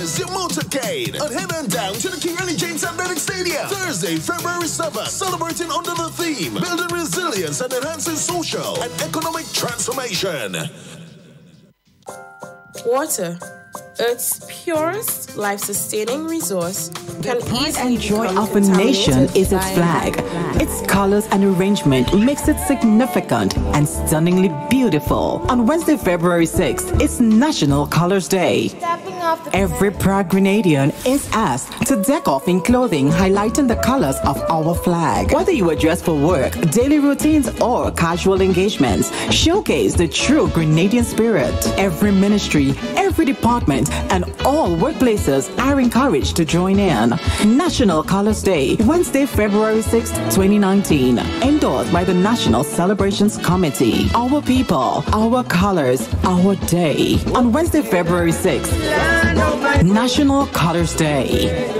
Use your motorcade and head on down to the King Raleigh James Athletic Stadium. Thursday, February 7th, celebrating under the theme, building resilience and enhancing social and economic transformation. Water, Earth's purest, life-sustaining resource, can pride and joy of a nation is its flag. Its colors and arrangement makes it significant and stunningly beautiful. On Wednesday, February 6th, it's National Colors Day. Every proud Grenadian is asked to deck off in clothing highlighting the colors of our flag. Whether you are dressed for work, daily routines, or casual engagements, showcase the true Grenadian spirit. Every ministry, every department, and all workplaces are encouraged to join in. National Colors Day, Wednesday, February 6, 2019. Endorsed by the National Celebrations Committee. Our people, our colors, our day. On Wednesday, February 6, National Colors Day.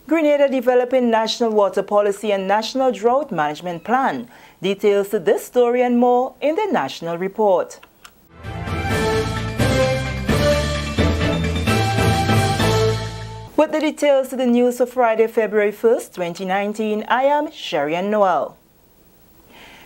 Grenada developing national water policy and national drought management plan. Details to this story and more in the national report. With the details to the news for Friday, February 1st, 2019, I am Sherian Noel.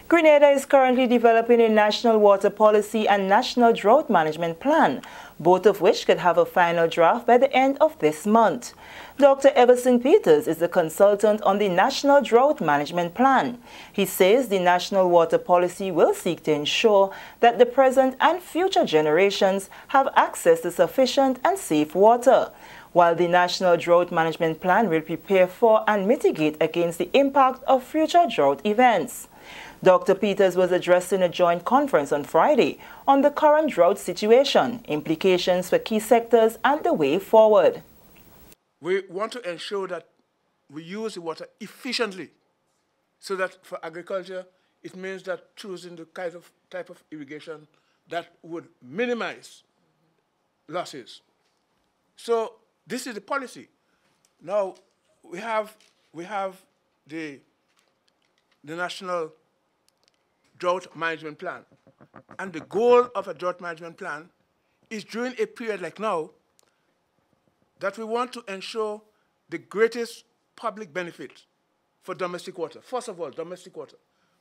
Grenada is currently developing a national water policy and national drought management plan, both of which could have a final draft by the end of this month. Dr. Everson Peters is the consultant on the National Drought Management Plan. He says the national water policy will seek to ensure that the present and future generations have access to sufficient and safe water, while the National Drought Management Plan will prepare for and mitigate against the impact of future drought events. Dr. Peters was addressing a joint conference on Friday on the current drought situation, implications for key sectors, and the way forward. We want to ensure that we use the water efficiently, so that for agriculture, it means that choosing the type of irrigation that would minimize losses. So this is the policy. Now we have the National Drought Management Plan, and the goal of a drought management plan is during a period like now that we want to ensure the greatest public benefit for domestic water. First of all, domestic water,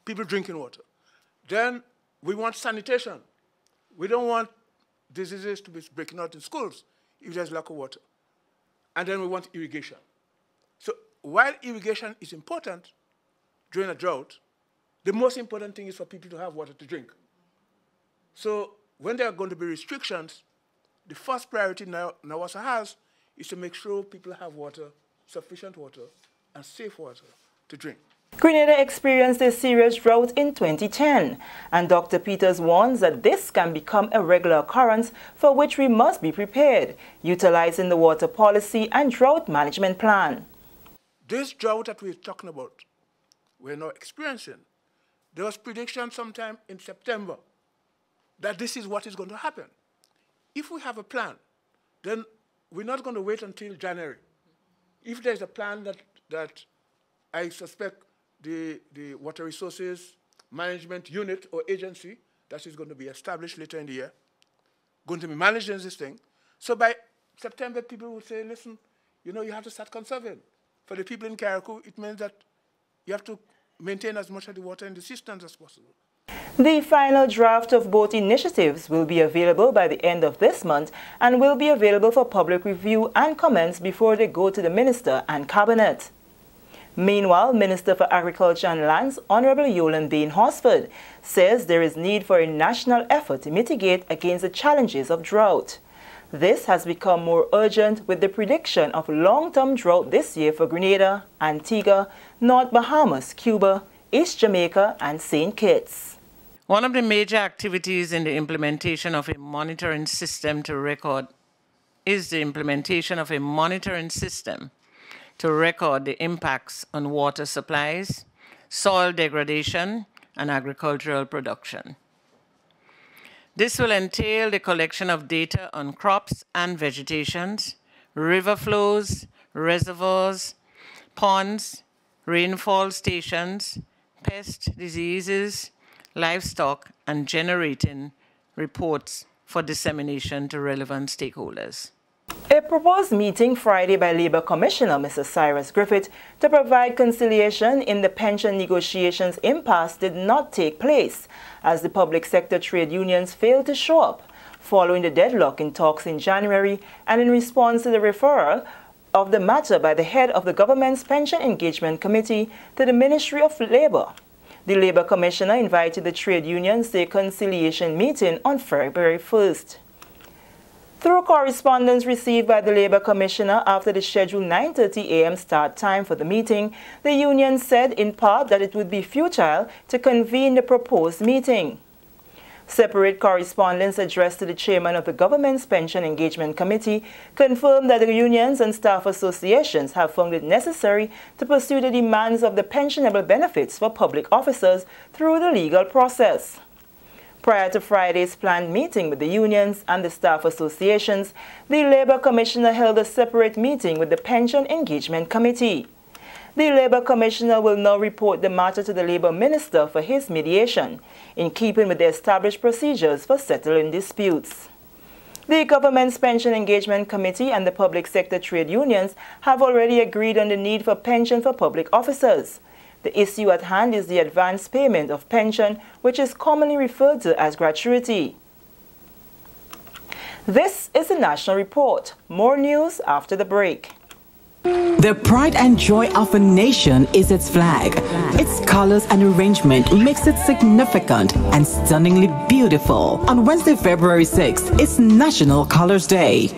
people drinking water. Then we want sanitation. We don't want diseases to be breaking out in schools if there's lack of water. And then we want irrigation. So while irrigation is important during a drought, the most important thing is for people to have water to drink. So when there are going to be restrictions, the first priority NAWASA has is to make sure people have water, sufficient water, and safe water to drink. Grenada experienced a serious drought in 2010, and Dr. Peters warns that this can become a regular occurrence for which we must be prepared, utilizing the water policy and drought management plan. This drought that we're talking about, we're now experiencing, there was prediction sometime in September that this is what is going to happen. If we have a plan, then we're not going to wait until January. If there's a plan that I suspect the Water Resources Management Unit or agency that is going to be established later in the year, going to be managing this thing. So by September, people will say, listen, you know, you have to start conserving. For the people in Carriacou, it means that you have to maintain as much of the water in the systems as possible. The final draft of both initiatives will be available by the end of this month and will be available for public review and comments before they go to the Minister and Cabinet. Meanwhile, Minister for Agriculture and Lands, Honorable Yolande Bain Horsford, says there is need for a national effort to mitigate against the challenges of drought. This has become more urgent with the prediction of long-term drought this year for Grenada, Antigua, North Bahamas, Cuba, East Jamaica, and St. Kitts. One of the major activities in the implementation of a monitoring system to record is the implementation of a monitoring system to record the impacts on water supplies, soil degradation, and agricultural production. This will entail the collection of data on crops and vegetations, river flows, reservoirs, ponds, rainfall stations, pest diseases, livestock, and generating reports for dissemination to relevant stakeholders. A proposed meeting Friday by Labour Commissioner Mr. Cyrus Griffith to provide conciliation in the pension negotiations impasse did not take place, as the public sector trade unions failed to show up, following the deadlock in talks in January and in response to the referral of the matter by the head of the government's Pension Engagement Committee to the Ministry of Labour. The Labour Commissioner invited the trade unions to a conciliation meeting on February 1st. Through correspondence received by the Labour Commissioner after the scheduled 9:30 a.m. start time for the meeting, the union said in part that it would be futile to convene the proposed meeting. Separate correspondence addressed to the chairman of the government's Pension Engagement Committee confirmed that the unions and staff associations have found it necessary to pursue the demands of the pensionable benefits for public officers through the legal process. Prior to Friday's planned meeting with the unions and the staff associations, the Labour Commissioner held a separate meeting with the Pension Engagement Committee. The Labour Commissioner will now report the matter to the Labour Minister for his mediation, in keeping with the established procedures for settling disputes. The government's Pension Engagement Committee and the public sector trade unions have already agreed on the need for pension for public officers. The issue at hand is the advance payment of pension, which is commonly referred to as gratuity. This is the National Report. More news after the break. The pride and joy of a nation is its flag. Its colors and arrangement makes it significant and stunningly beautiful. On Wednesday, February 6th, it's National Colors Day.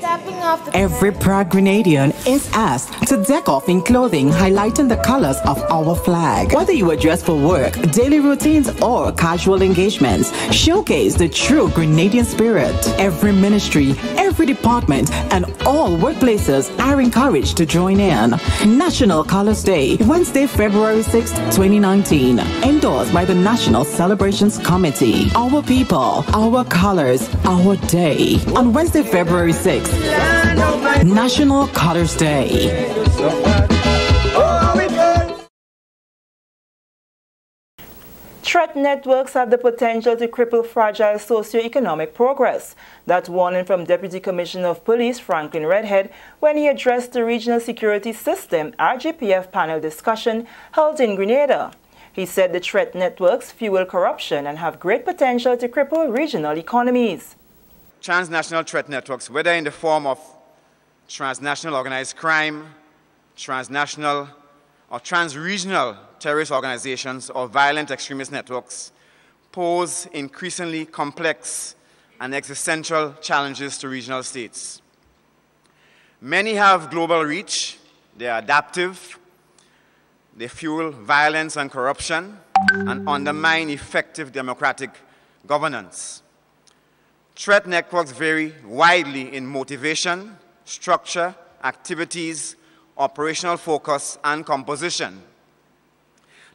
Every proud Grenadian is asked to deck off in clothing highlighting the colors of our flag. Whether you are dressed for work, daily routines, or casual engagements, showcase the true Grenadian spirit. Every ministry, every department, and all workplaces are encouraged to join in. National Colors Day, Wednesday, February 6, 2019. Endorsed by the National Celebrations Committee. Our people, our colors, our day. On Wednesday, February 6, National Colors Day. Threat networks have the potential to cripple fragile socio-economic progress. That warning from Deputy Commissioner of Police Franklin Redhead when he addressed the Regional Security System RGPF panel discussion held in Grenada. He said the threat networks fuel corruption and have great potential to cripple regional economies. Transnational threat networks, whether in the form of transnational organized crime, transnational or trans-regional terrorist organizations or violent extremist networks, pose increasingly complex and existential challenges to regional states. Many have global reach, they are adaptive, they fuel violence and corruption, and undermine effective democratic governance. Threat networks vary widely in motivation, structure, activities, operational focus, and composition.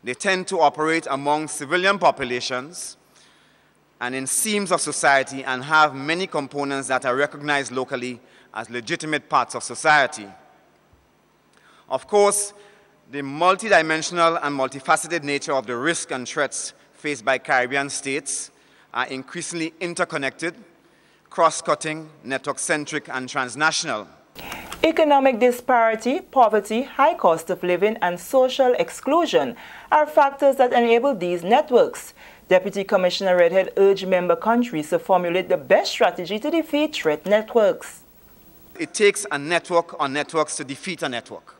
They tend to operate among civilian populations and in seams of society and have many components that are recognized locally as legitimate parts of society. Of course, the multidimensional and multifaceted nature of the risks and threats faced by Caribbean states are increasingly interconnected, cross-cutting, network-centric, and transnational. Economic disparity, poverty, high cost of living, and social exclusion are factors that enable these networks. Deputy Commissioner Redhead urged member countries to formulate the best strategy to defeat threat networks. It takes a network or networks to defeat a network.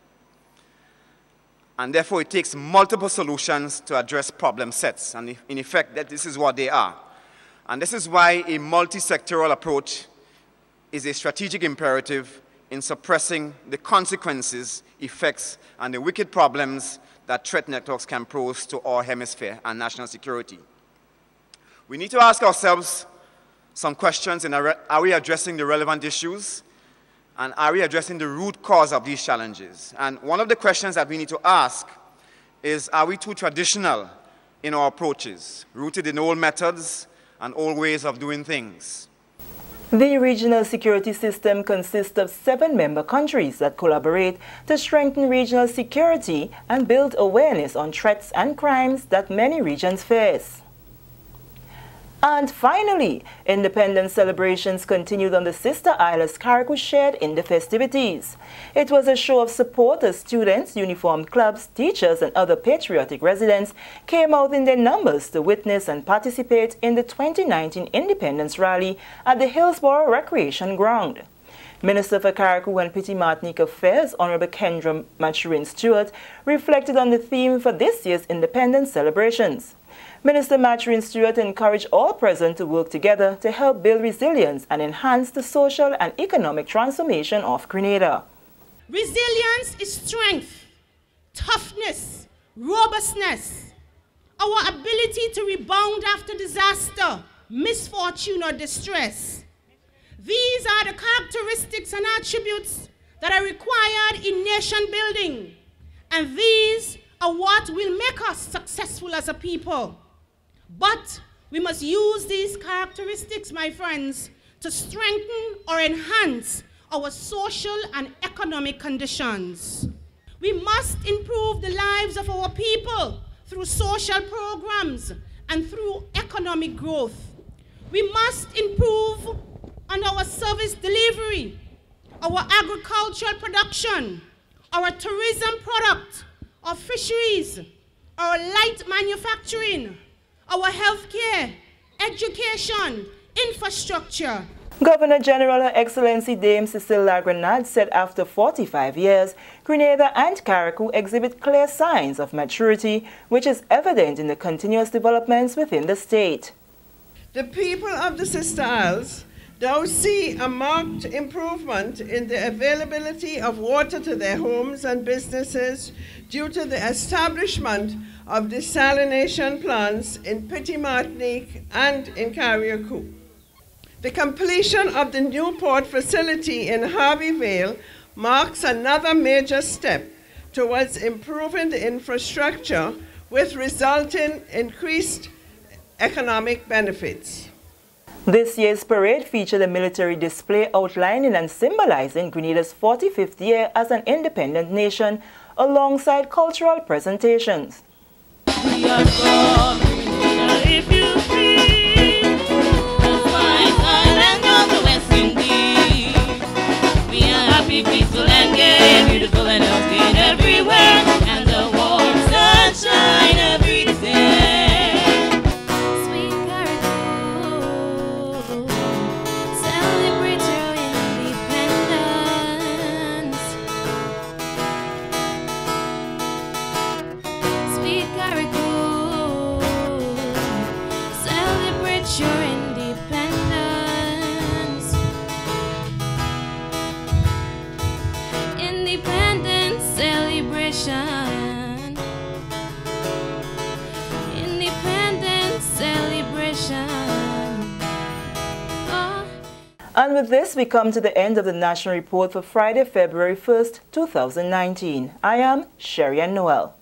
And therefore, it takes multiple solutions to address problem sets. And in effect, this is what they are. And this is why a multi-sectoral approach is a strategic imperative in suppressing the consequences, effects, and the wicked problems that threat networks can pose to our hemisphere and national security. We need to ask ourselves some questions: are we addressing the relevant issues? And are we addressing the root cause of these challenges? And one of the questions that we need to ask is, are we too traditional in our approaches, rooted in old methods and old ways of doing things? The regional security system consists of 7 member countries that collaborate to strengthen regional security and build awareness on threats and crimes that many regions face. And finally, independence celebrations continued on the sister isle as Carriacou shared in the festivities. It was a show of support as students, uniformed clubs, teachers and other patriotic residents came out in their numbers to witness and participate in the 2019 Independence Rally at the Hillsborough Recreation Ground. Minister for Carriacou and Petit Martinique Affairs, Honorable Kendra Maturin Stewart, reflected on the theme for this year's independence celebrations. Minister Maturin Stewart encouraged all present to work together to help build resilience and enhance the social and economic transformation of Grenada. Resilience is strength, toughness, robustness, our ability to rebound after disaster, misfortune or distress. These are the characteristics and attributes that are required in nation building, and these are what will make us successful as a people. But we must use these characteristics, my friends, to strengthen or enhance our social and economic conditions. We must improve the lives of our people through social programs and through economic growth. We must improve on our service delivery, our agricultural production, our tourism product, our fisheries, our light manufacturing, our healthcare, education, infrastructure. Governor General Her Excellency Dame Cecile Lagrenade said after 45 years, Grenada and Carriacou exhibit clear signs of maturity, which is evident in the continuous developments within the state. The people of the Sister Isles now see a marked improvement in the availability of water to their homes and businesses due to the establishment of desalination plants in Petit Martinique and in Carriacou. The completion of the new port facility in Harvey Vale marks another major step towards improving the infrastructure with resulting increased economic benefits. This year's parade featured a military display outlining and symbolizing Grenada's 45th year as an independent nation, alongside cultural presentations. We are from Grenada, if you please, the fine island of the West Indies. We are happy, peaceful and gay, beautiful and healthy everywhere, and the warm sunshine every day. And with this, we come to the end of the National Report for Friday, February 1st, 2019. I am Sherry-Ann Noel.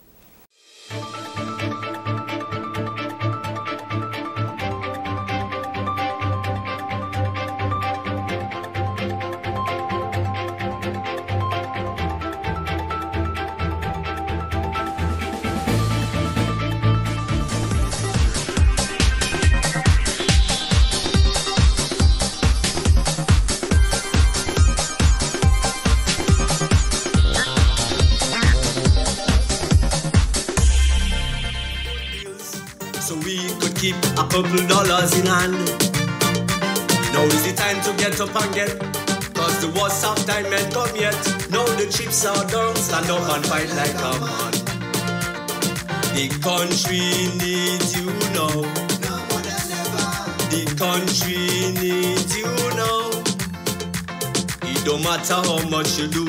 $2 in hand. Now is the time to get up and get, cause the worst of time ain't come yet. Now the chips are down, stand up and fight like a man. The country needs you now. The country needs you now. It don't matter how much you do,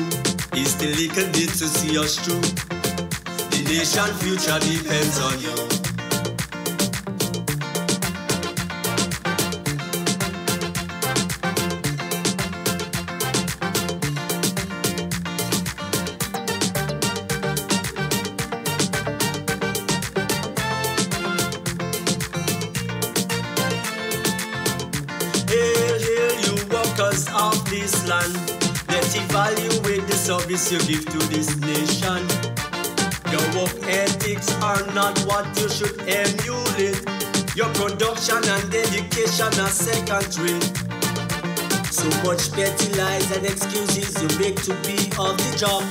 it's the little bit to see us through. The nation's future depends on you. of this land. Let's evaluate the service you give to this nation. Your work ethics are not what you should emulate. Your production and dedication are second rate. So much petty lies and excuses you make to be on the job.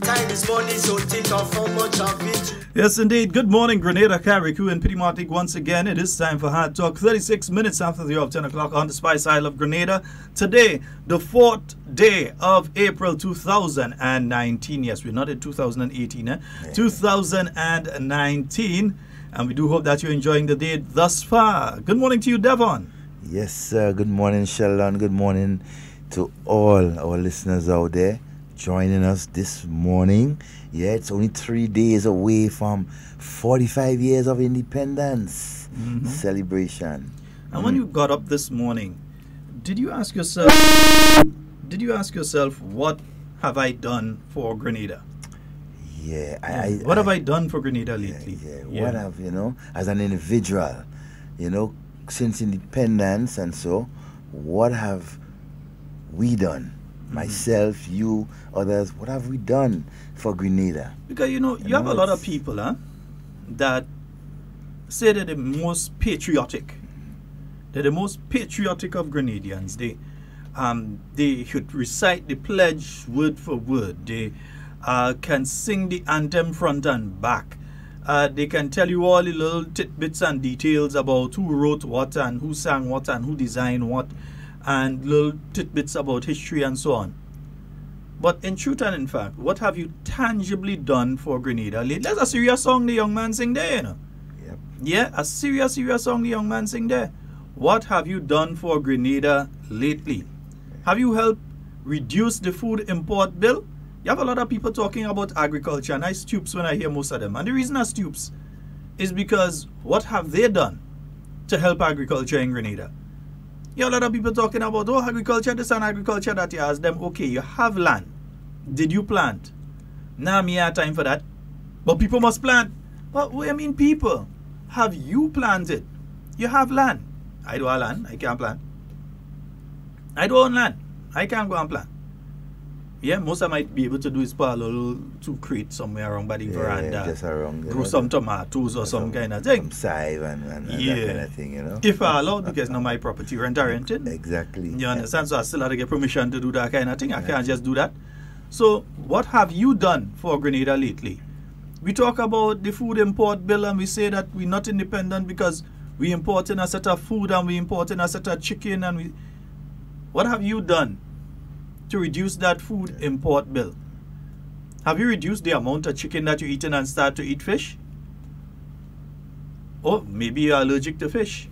Time is money, so think of how much of it. Yes, indeed. Good morning, Grenada, Carriacou, and Pidimatic. Once again, it is time for Hard Talk. 36 minutes after the hour of 10 o'clock on the Spice Isle of Grenada. Today, the 4th day of April 2019. Yes, we're not in 2018, eh? 2019. And we do hope that you're enjoying the day thus far. Good morning to you, Devon. Yes, sir. Good morning, Sheldon. Good morning to all our listeners out there joining us this morning. Yeah, it's only 3 days away from 45 years of independence celebration. And when you got up this morning, did you ask yourself, what have I done for Grenada? Yeah, what have I done for Grenada lately? What have, as an individual, since independence and so, what have we done? Myself, you, others, what have we done for Grenada? Because, you have a lot of people that say they're the most patriotic. They're the most patriotic of Grenadians. They should recite the pledge word for word. They can sing the anthem front and back. They can tell you all the little tidbits and details about who wrote what and who sang what and who designed what, and little tidbits about history and so on. But in truth and in fact, what have you tangibly done for Grenada? There's a serious song the young man sing there, Yep. Yeah, a serious song the young man sing there. What have you done for Grenada lately? Have you helped reduce the food import bill? You have a lot of people talking about agriculture, and I stoops when I hear most of them. And the reason I stoops is because what have they done to help agriculture in Grenada? You have a lot of people talking about, agriculture this and agriculture that. You ask them, okay, you have land. Did you plant? Nah, me have time for that. But people must plant. But what do you mean people? Have you planted? You have land. I don't have land. I can't plant. I don't own land. I can't go and plant. Yeah, most I might be able to do is put a little two crate somewhere around by the veranda. Just around, grow some tomatoes or some kind of thing. Some save and that kind of thing, If I allowed, because now my property rented. Exactly. You understand? So I still have to get permission to do that kind of thing. I can't just do that. So what have you done for Grenada lately? We talk about the food import bill and we say that we're not independent because we import in a set of food and we import in a set of chicken and we... What have you done to reduce that food import bill? Have you reduced the amount of chicken that you're eating and start to eat fish? Or maybe you're allergic to fish.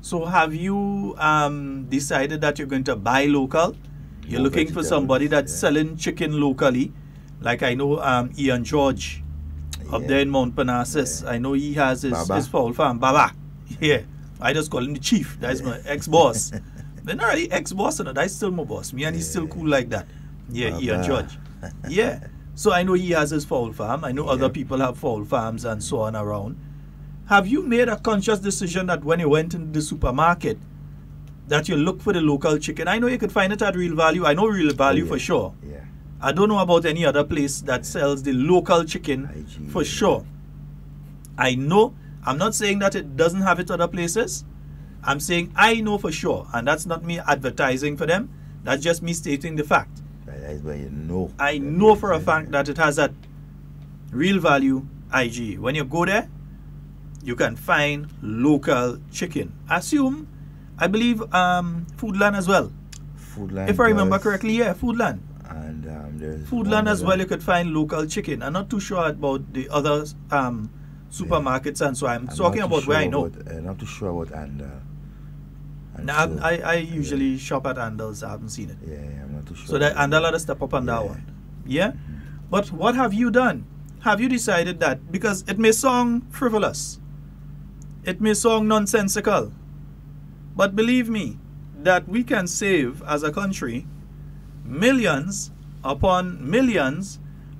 So have you decided that you're going to buy local? You're looking for somebody that's selling chicken locally. Like I know Ian George up there in Mount Parnassus. I know he has his fowl farm. Baba. Yeah. I just call him the chief. That's my ex-boss. They're not really ex-boss, that's still my boss. Me and he's still cool like that. Yeah, Ian George. Yeah. So I know he has his fowl farm. I know other people have fowl farms and so on around. Have you made a conscious decision that when you went into the supermarket that you look for the local chicken? I know you could find it at Real Value. I know Real Value for sure. Yeah. I don't know about any other place that sells the local chicken for sure. I know. I'm not saying that it doesn't have it other places. I'm saying I know for sure, and that's not me advertising for them. That's just me stating the fact. That is where you know. I know for a fact that it has that Real Value IG. When you go there, you can find local chicken. I believe Foodland as well. Foodland. If I remember correctly, yeah, Foodland. And there's Foodland as well. You could find local chicken. I'm not too sure about the other supermarkets, and so I'm talking about where I know. I'm not too sure about Andal. I usually shop at Andal's. I haven't seen it. Yeah, I'm not too sure. So that Andal had to step up on that one. Yeah? But what have you done? Have you decided that, because it may sound frivolous, it may sound nonsensical, but believe me, that we can save as a country millions upon millions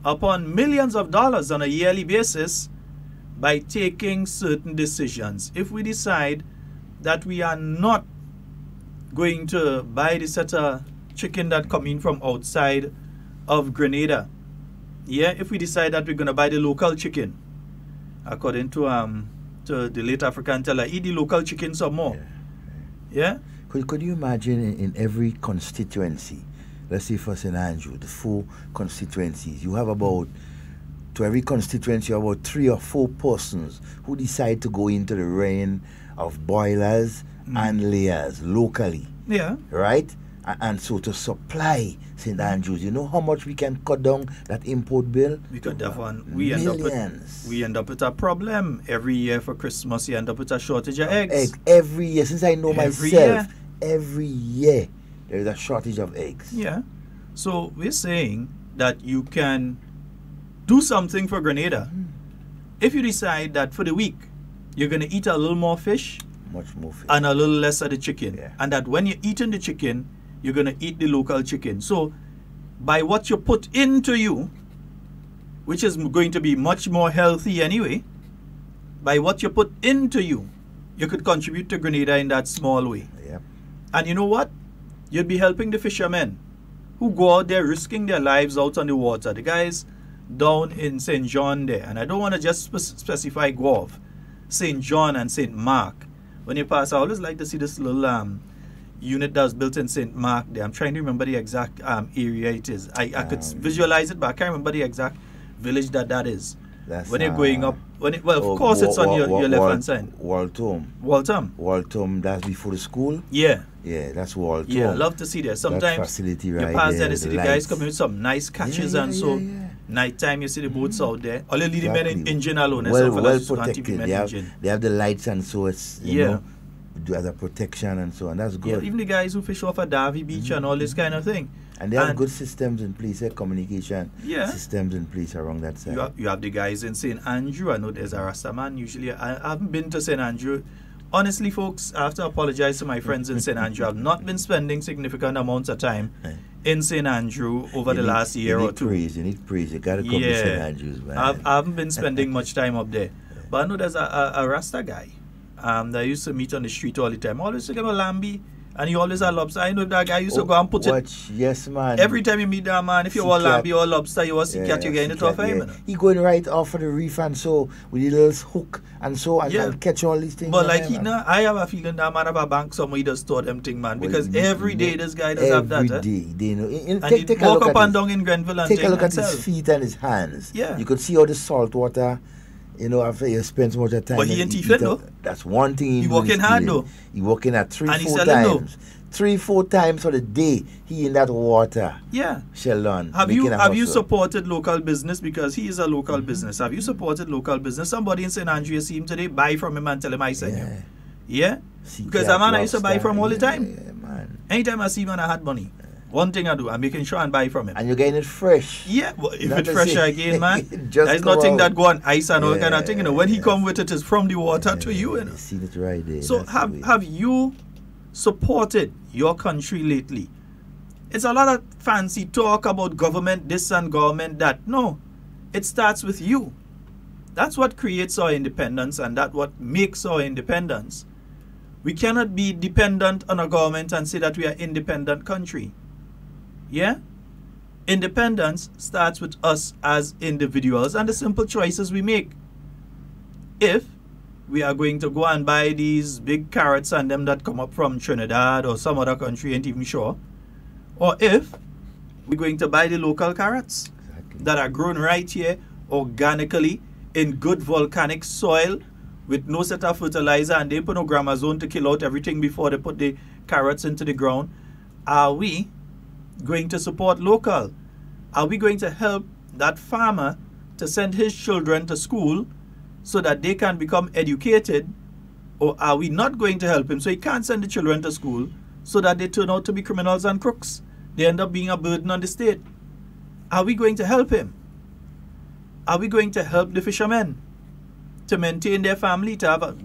upon millions of dollars on a yearly basis by taking certain decisions. If we decide that we are not going to buy the set of chicken that come in from outside of Grenada, yeah, if we decide that we're going to buy the local chicken, according to the late African teller, eat the local chicken some more. Yeah? Could you imagine in every constituency, let's say for St. Andrew, the 4 constituencies, you have about, to every constituency, you have about 3 or 4 persons who decide to go into the reign of boilers and layers locally. Yeah. Right? And so to supply St. Andrews, you know how much we can cut down that import bill? Because that one, we end up with a problem. Every year for Christmas, you end up with a shortage of eggs. Every year, since I know myself, every year there is a shortage of eggs. Yeah. So we're saying that you can do something for Grenada. If you decide that for the week, you're going to eat a little more fish, much more fish, and a little less of the chicken. And that when you're eating the chicken, you're going to eat the local chicken. So by what you put into you, which is going to be much more healthy anyway, by what you put into you, you could contribute to Grenada in that small way. And you know what? You'd be helping the fishermen who go out there risking their lives out on the water. The guys down in St. John there, and I don't want to just specify Guave, St. John and St. Mark. When you pass, I always like to see this little unit that was built in St. Mark there. I'm trying to remember the exact area it is. I could visualize it, but I can't remember the exact village that is. When you're going up, of course it's on your left-hand side. Waltham, that's before the school? Yeah. Yeah, that's Waltham. Yeah, I love to see that. Sometimes facility you right pass there, there, you see the guys coming with some nice catches and so. Nighttime, you see the boats out there. All you leave the men engine alone. Well protected. They have the lights and so it's, you know, as a protection and so on. That's good. Yeah, even the guys who fish off at Davy Beach and all this kind of thing. And they have good systems in place, communication systems in place around that side. You have the guys in St. Andrew. I know there's a Rastaman. Usually, I haven't been to St. Andrew. Honestly, folks, I have to apologize to my friends in St. Andrew. I've not been spending significant amounts of time in St. Andrew over the last year or two. You need praise. You got to come to St. Andrews, man. I haven't been spending much time up there. But I know there's a Rasta guy that I used to meet on the street all the time. I always talk about lambi. And he always had lobster. I know that guy used to go and put it. Yes, man. Every time you meet that man, if you want lambi or lobster, you want sea cat, you get it off him. He going right off of the reef and so with a little hook and so and catch all these things. But like I have a feeling that man have a bank somewhere he does store them thing, man. Because every day this guy does have that. Every day, they know. And he walk up and down in Grenville and take a look at his feet and his hands. Yeah. You could see all the salt water. You know, after you spend so much time. But he ain't teeth though. That's one thing he working hard though. He working at 3-4 times. 3-4 times for the day he in that water. Yeah. Sheldon. Have you supported local business? Because he is a local business. Have you supported local business? Somebody in St. Andrew see him today, buy from him and tell him I sent you. Yeah? Because that man I used to buy from all the time. Yeah, man. Anytime I see him and I had money. One thing I do, I'm making sure and buy from him. And you're getting it fresh. Yeah, well, if it's fresher again, man, there's nothing that go on ice and all kind of thing. You know, when he come with it, it's from the water to you. You know? See it right there. So have you supported your country lately? It's a lot of fancy talk about government this and government that. No, it starts with you. That's what creates our independence and that's what makes our independence. We cannot be dependent on a government and say that we are an independent country. Yeah? Independence starts with us as individuals and the simple choices we make. If we are going to go and buy these big carrots and them that come up from Trinidad or some other country, ain't even sure, or if we're going to buy the local carrots that are grown right here organically in good volcanic soil with no set of fertilizer and they put no gramazone to kill out everything before they put the carrots into the ground, are we going to support local? Are we going to help that farmer to send his children to school so that they can become educated? Or are we not going to help him so he can't send the children to school so that they turn out to be criminals and crooks? They end up being a burden on the state. Are we going to help him? Are we going to help the fishermen to maintain their family, to have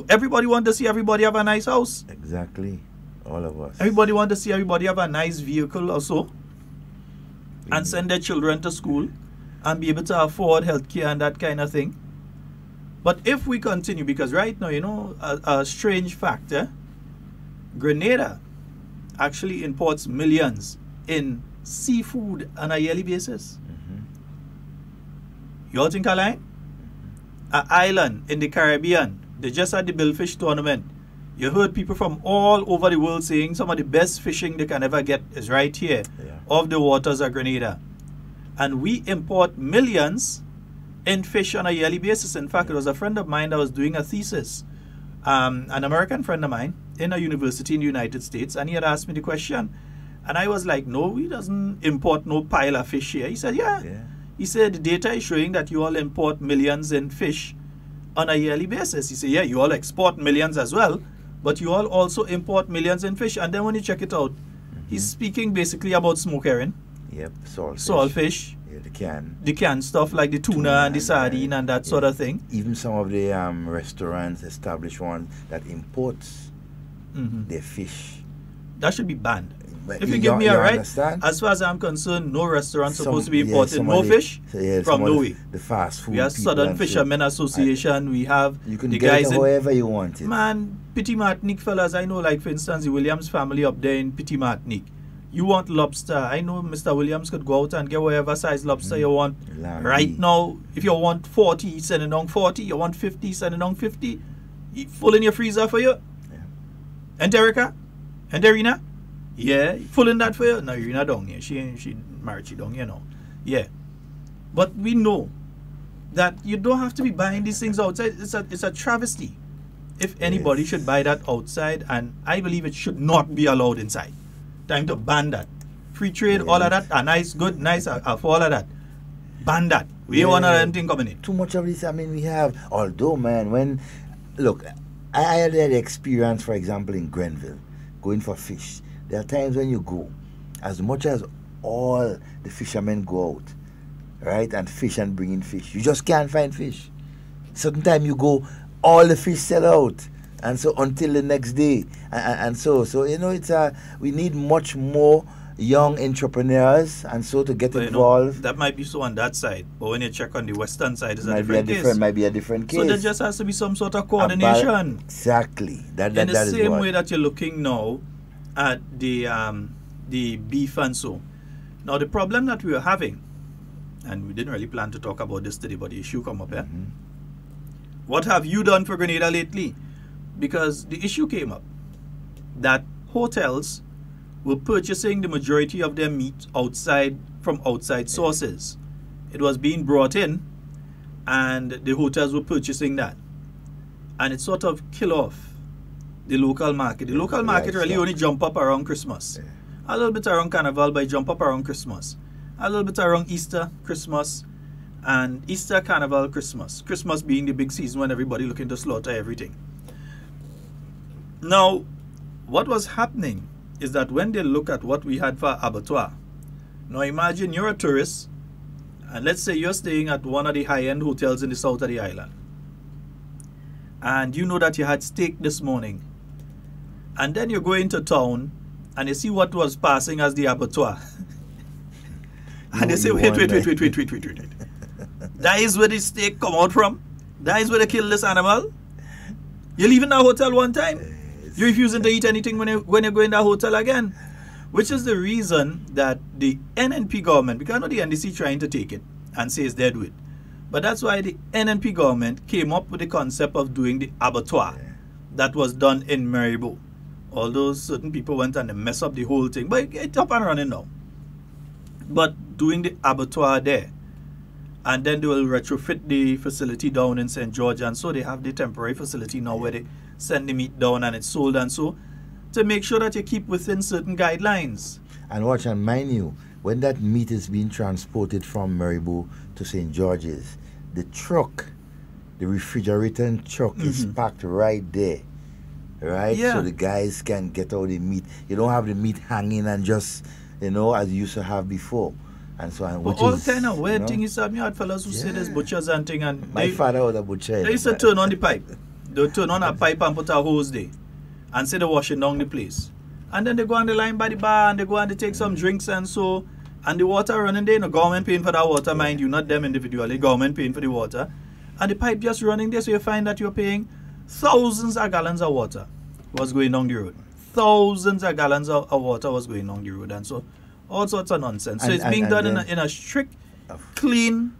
everybody want to see everybody have a nice house? Exactly. All of us. Everybody want to see everybody have a nice vehicle also and send their children to school and be able to afford healthcare and that kind of thing. But if we continue, because right now, you know, a strange factor, Grenada actually imports millions in seafood on a yearly basis. You all think I lie? An island in the Caribbean, they just had the billfish tournament. You heard people from all over the world saying some of the best fishing they can ever get is right here off the waters of Grenada. And we import millions in fish on a yearly basis. In fact, it was a friend of mine that was doing a thesis, an American friend of mine in a university in the United States, and he had asked me the question. And I was like, no, he doesn't import no pile of fish here. He said, yeah. He said, the data is showing that you all import millions in fish on a yearly basis. He said, yeah, you all export millions as well, but you all also import millions in fish. And then when you check it out, he's speaking basically about smoke herring. Yep, saltfish. Saltfish. Yeah, the canned stuff like the tuna and the sardine and that sort of thing. Even some of the restaurants, established ones that imports their fish. That should be banned. But if you give me a right, understand? as far as I'm concerned, no restaurant supposed to be importing no fish from Norway. The fast food. We have Southern Fishermen Association. We have you can the get guys it however you want it. Man, Petit Martinique fellas, I know, like for instance, the Williams family up there in Petit Martinique. You want lobster? I know Mr. Williams could go out and get whatever size lobster you want. Right now, if you want 40, send it on 40. You want 50, send it on 50. Full in your freezer for you. And Erica? And Irina? Yeah, full in that for you. No, Irina down here. She married, she down here now. Yeah. But we know that you don't have to be buying these things outside. It's a travesty. If anybody should buy that outside, and I believe it should not be allowed inside. Time to ban that. Free trade, all of that, nice, good, nice, for all of that. Ban that. We don't want anything coming in. Too much of this, I mean, we have, although, man, when, look, I had the experience, for example, in Grenville, going for fish. There are times when you go, as much as all the fishermen go out, right, and fish and bring in fish, you just can't find fish. Certain time you go, all the fish sell out. And so until the next day, and so you know, it's we need much more young entrepreneurs, and so to get involved. You know, that might be so on that side, but when you check on the western side, it's a different case. Might be a different case. So there just has to be some sort of coordination. Exactly. In the same way that you're looking now at the beef and so. Now the problem that we are having, and we didn't really plan to talk about this today, but the issue come up here. What have you done for Grenada lately? Because the issue came up that hotels were purchasing the majority of their meat from outside sources. It was being brought in, and the hotels were purchasing that. And it sort of killed off the local market. The local market really only jump up around Christmas. A little bit around Carnival, but jump up around Christmas. A little bit around Easter, Christmas, and Easter, Carnival, Christmas. Christmas being the big season when everybody looking to slaughter everything. Now, what was happening is that when they look at what we had for abattoir, now imagine you're a tourist, and let's say you're staying at one of the high-end hotels in the south of the island, and you know that you had steak this morning, and then you go into town, and you see what was passing as the abattoir, and they say, wait. That is where the steak come out from? That is where they kill this animal? You're leaving that hotel one time? You're refusing to eat anything when you go in that hotel again. Which is the reason that the NNP government, because I know the NDC trying to take it and say it's dead with, but that's why the NNP government came up with the concept of doing the abattoir that was done in Maribo. Although certain people went and they messed up the whole thing, but it's up and running now. But doing the abattoir there, and then they will retrofit the facility down in St. George, and so they have the temporary facility now where they send the meat down and it's sold, and so to make sure that you keep within certain guidelines. And watch, and mind you, when that meat is being transported from Maribo to St. George's, the truck, the refrigerating truck is packed right there, right? So the guys can get all the meat. You don't have the meat hanging and just, you know, as you used to have before. And so on, but all kind of weird thing is that me had fellas who say there's butchers and thing, and my father was a butcher. They used to turn on the pipe. They turn on a pipe and put a hose there and say they're washing down the place. And then they go on the line by the bar and they go and they take some drinks and so, and the water running there, the government paying for that water, mind you, not them individually, government paying for the water. And the pipe just running there, so you find that you're paying thousands of gallons of water was going down the road. thousands of gallons of water was going on the road, and so all sorts of nonsense. So it's being done in a strict, clean,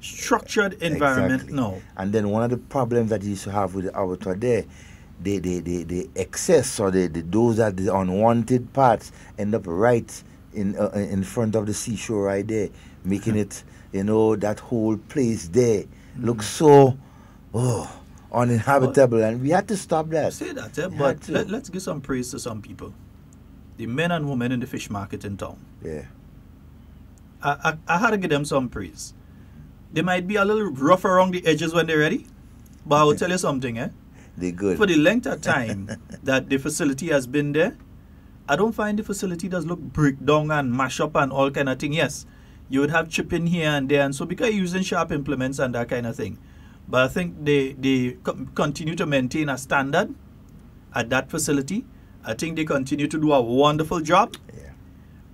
structured environment. Exactly. No. And then one of the problems that you used to have with the abattoir there, the excess or those that the unwanted parts end up right in front of the seashore right there, making it, that whole place there looks so uninhabitable, and we had to stop that. Say that, but let's give some praise to some people. The men and women in the fish market in town. Yeah. I had to give them some praise. They might be a little rough around the edges when they're ready, but I will tell you something, They're good. For the length of time that the facility has been there, I don't find the facility does look break down and mash up and all kind of thing. Yes, you would have chipping here and there, and so because you're using sharp implements and that kind of thing. But I think they continue to maintain a standard at that facility. I think they continue to do a wonderful job.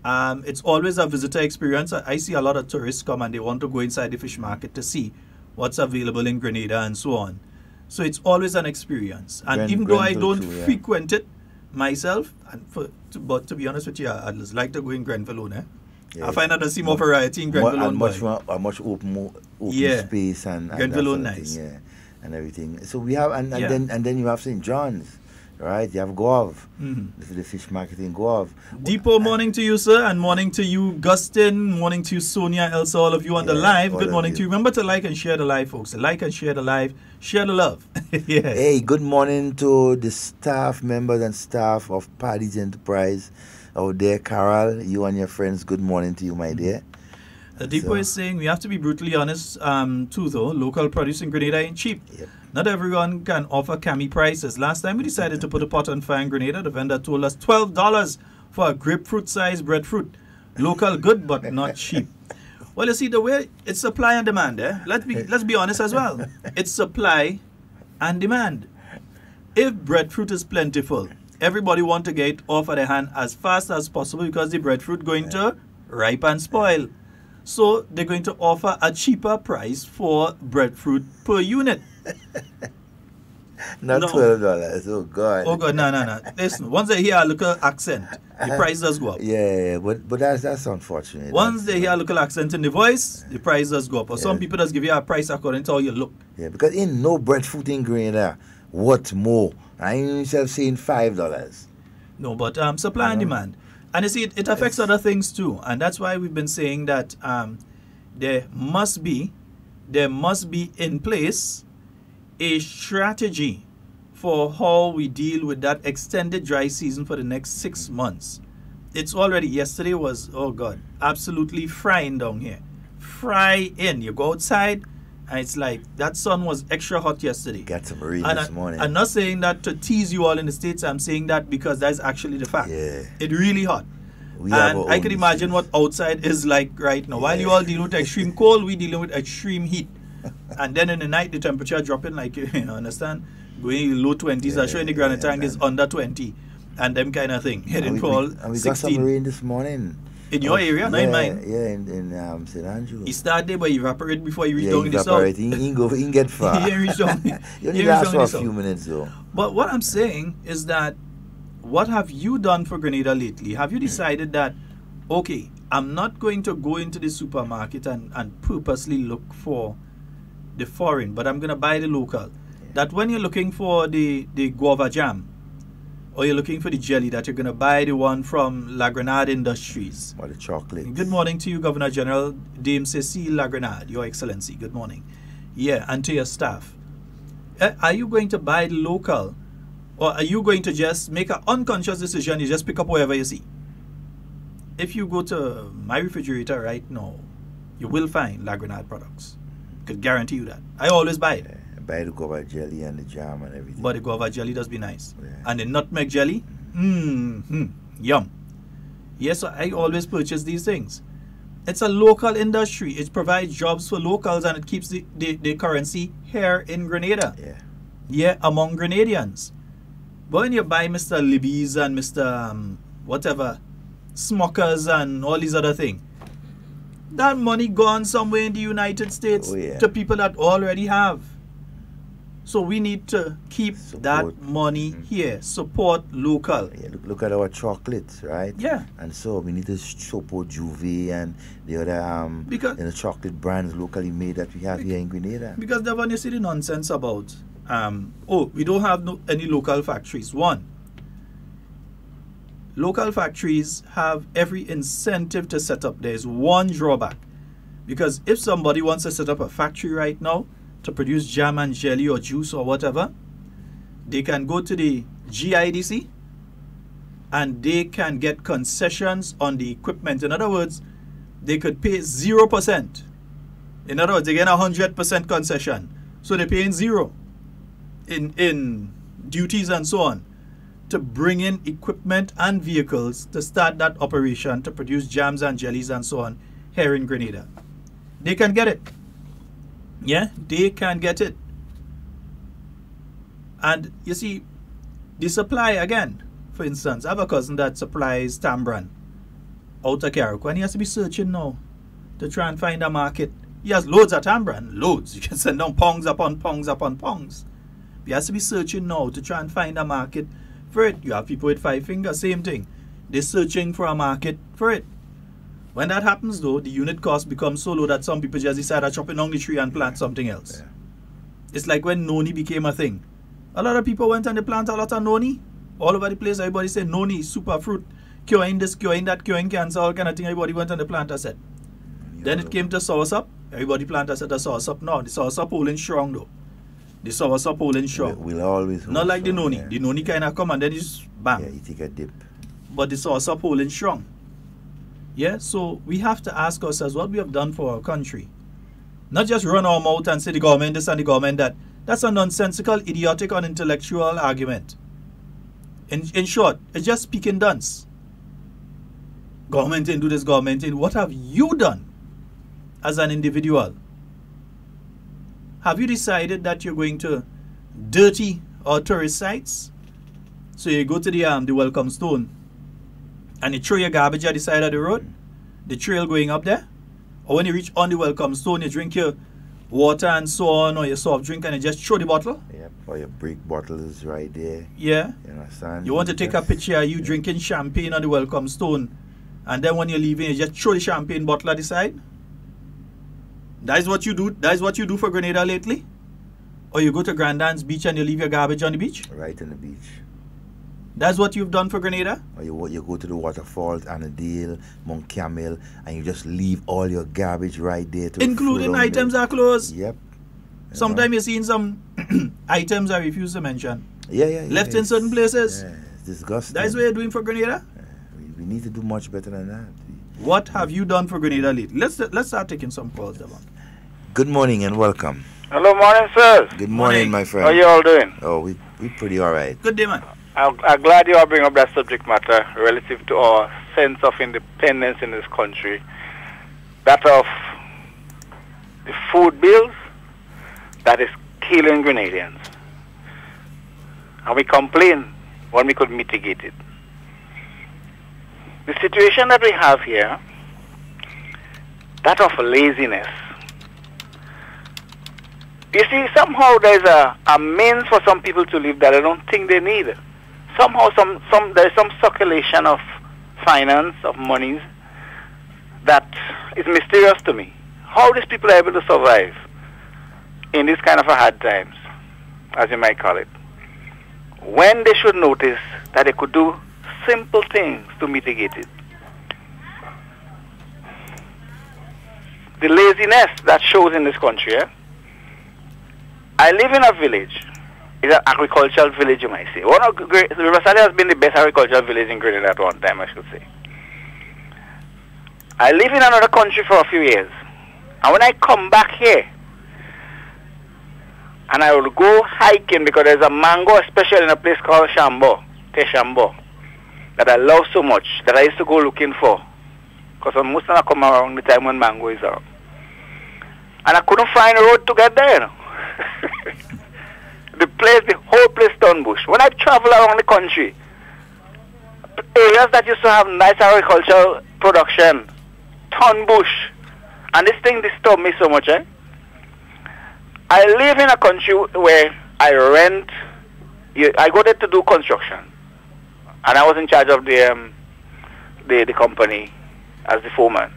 Yeah. It's always a visitor experience. I see a lot of tourists come and they want to go inside the fish market to see what's available in Grenada and so on. So it's always an experience. And even though I don't frequent it myself, but to be honest with you, I just like to go in Grenville alone. Yeah. I find that I see more variety in Grenville alone. Much open space and Grenville alone nice. Yeah, and everything. So we have and then you have St. John's. Right, you have Gov, the fish market in Gov. Depot, morning to you, sir, and morning to you, Gustin, morning to you, Sonia, Elsa, all of you on the live. Good morning to you. Remember to like and share the live, folks. Like and share the live, share the love. Yeah. Hey, good morning to the staff members and staff of Paddy's Enterprise out there. Carol, you and your friends, good morning to you, my dear. The Depot is saying we have to be brutally honest, too, though. Local produce in Grenada ain't cheap. Yep. Not everyone can offer cami prices. Last time we decided to put a pot on fire in Grenada, the vendor told us $12 for a grapefruit-sized breadfruit. Local good, but not cheap. Well, you see, the way it's supply and demand, let's be honest as well. It's supply and demand. If breadfruit is plentiful, everybody want to get it off of their hand as fast as possible because the breadfruit going to ripe and spoil. So they're going to offer a cheaper price for breadfruit per unit. Not $12. Oh God. Oh God, no. Listen, once they hear a local accent, the price does go up. Yeah, but that's unfortunate. Once they hear a local accent in the voice, the price does go up. Or some people just give you a price according to how you look. Yeah, because in no breadfruit in Grenada, what more? I ain't yourself saying $5. No, but supply and demand. And you see, it affects other things too. And that's why we've been saying that there must be in place a strategy for how we deal with that extended dry season for the next 6 months. It's already, yesterday was, oh God, absolutely frying down here. Frying. You go outside and it's like, that sun was extra hot yesterday. Got some rain this morning. I'm not saying that to tease you all in the States. I'm saying that because that's actually the fact. Yeah. It's really hot. And I can imagine what outside is like right now. While you all dealing with extreme cold, we dealing with extreme heat. And then in the night, the temperature dropping like, you understand? Going low 20s. I show in the Granite Tank is under 20. And them kind of thing. Heading for all 16. We got some rain this morning. In your area, not in mine. Yeah, in St. Andrew. He started there, but evaporate before he reached down in the south. He ain't get far. He ain't reach down. You only last for a few minutes though. But what I'm saying is that, what have you done for Grenada lately? Have you decided that, okay, I'm not going to go into the supermarket and purposely look for the foreign, but I'm going to buy the local. Yeah. That when you're looking for the guava jam, or you're looking for the jelly, that you're going to buy the one from La Grenade Industries. Or the chocolate. Good morning to you, Governor General Dame Cecile La Grenade, Your Excellency. Good morning. Yeah, and to your staff. Are you going to buy the local, or are you going to just make an unconscious decision, you just pick up whatever you see? If you go to my refrigerator right now, you will find La Grenade products. I could guarantee you that. I always buy it. I buy the guava jelly and the jam and everything. But the guava jelly does be nice. Yeah. And the nutmeg jelly, yum. Yes, so I always purchase these things. It's a local industry. It provides jobs for locals and it keeps the currency here in Grenada. Yeah, among Grenadians. But when you buy Mr. Libby's and Mr. Whatever, Smokers and all these other things, that money gone somewhere in the United States to people that already have. So we need to keep that money here, support local. Yeah, look at our chocolates, right? Yeah. And so we need to support Juve and the other chocolate brands locally made that we have here in Grenada. Because Devon, you see the nonsense about, we don't have any local factories. One, local factories have every incentive to set up. There's one drawback. Because if somebody wants to set up a factory right now to produce jam and jelly or juice or whatever, they can go to the GIDC and they can get concessions on the equipment. In other words, they could pay 0%. In other words, they get 100% concession. So they're paying zero in duties and so on to bring in equipment and vehicles to start that operation to produce jams and jellies and so on here in Grenada. They can get it. Yeah, they can get it. And you see, the supply again, for instance, I have a cousin that supplies Tambran out of Carriacou, and he has to be searching now to try and find a market. He has loads of Tambran, loads. You can send down pongs upon pongs upon pongs. He has to be searching now to try and find a market for it. You have people with 5 fingers, same thing. They're searching for a market for it. When that happens though, the unit cost becomes so low that some people just decide to chop it down the tree and plant something else. Yeah. It's like when noni became a thing. A lot of people went and they planted a lot of noni. All over the place, everybody said noni, superfruit, curing this, curing that, curing cancer, all kind of thing. Everybody went and they planted a set. Then it came to soursop. Everybody planted a set of soursop. No, the soursop holding strong though. The soursop holding strong. We'll always hold not like the noni. Yeah. The noni kind of come and then it's bam. Yeah, you take a dip. But the soursop holding strong. Yeah, so we have to ask ourselves what we have done for our country. Not just run our mouth and say the government this and the government that. That's a nonsensical, idiotic, unintellectual argument. In short, it's just speaking dunce. Government didn't do this, government didn't. What have you done as an individual? Have you decided that you're going to dirty our tourist sites? So you go to the Welcome Stone and you throw your garbage at the side of the road, the trail going up there, or when you reach on the Welcome Stone, you drink your water and so on, or your soft drink, and you just throw the bottle. Yep, or your brick bottles right there. Yeah. You understand? You want to take a picture of you drinking champagne on the Welcome Stone, and then when you're leaving, you just throw the champagne bottle at the side. That is what you do. That is what you do for Grenada lately. Or you go to Grandans Beach and you leave your garbage on the beach. Right on the beach. That's what you've done for Grenada? Or you go to the waterfalls, Annandale, Mount Camel, and you just leave all your garbage right there. Including items are closed. Yep. Sometimes you're seeing some items I refuse to mention. Yeah. Left in certain places. Yeah, it's disgusting. That's what you're doing for Grenada? We need to do much better than that. What have you done for Grenada lately? Let's start taking some calls, Devon. Good morning and welcome. Hello, morning, sir. Good morning, my friend. How you all doing? Oh, we pretty all right. Good day, man. I'm glad you all bring up that subject matter relative to our sense of independence in this country. That of the food bills that is killing Grenadians. And we complain when we could mitigate it. The situation that we have here, that of laziness. You see, somehow there's a means for some people to live that I don't think they need. Somehow there's some circulation of finance, of monies, that is mysterious to me. How these people are able to survive in these kind of a hard times, as you might call it, when they should notice that they could do simple things to mitigate it. The laziness that shows in this country. I live in a village. It's an agricultural village, you might say. Riverside has been the best agricultural village in Grenada at one time, I should say. I live in another country for a few years. And when I come back here, and I will go hiking because there's a mango, especially in a place called Teshambo, that I love so much, that I used to go looking for. Because most of them come around the time when mango is around. And I couldn't find a road to get there, you know. The whole place turned bush. When I travel around the country, areas that used to have nice agricultural production, turn bush. And this thing disturbed me so much, I live in a country where I go there to do construction, and I was in charge of the company as the foreman.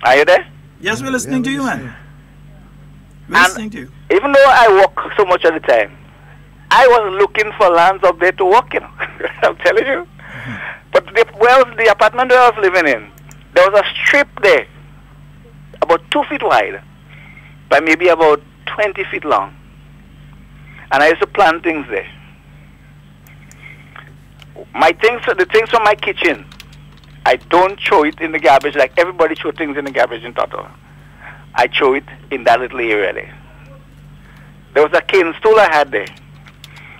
Are you there? Yes, we're listening to you, man. We're listening to you. Even though I work so much at the time, I was looking for lands up there to work, you know. I'm telling you. But the apartment where I was living in, there was a strip there, about 2 feet wide, by maybe about 20 feet long. And I used to plant things there. The things from my kitchen, I don't throw it in the garbage like everybody throw things in the garbage in Total. I throw it in that little area there. There was a cane stool I had there.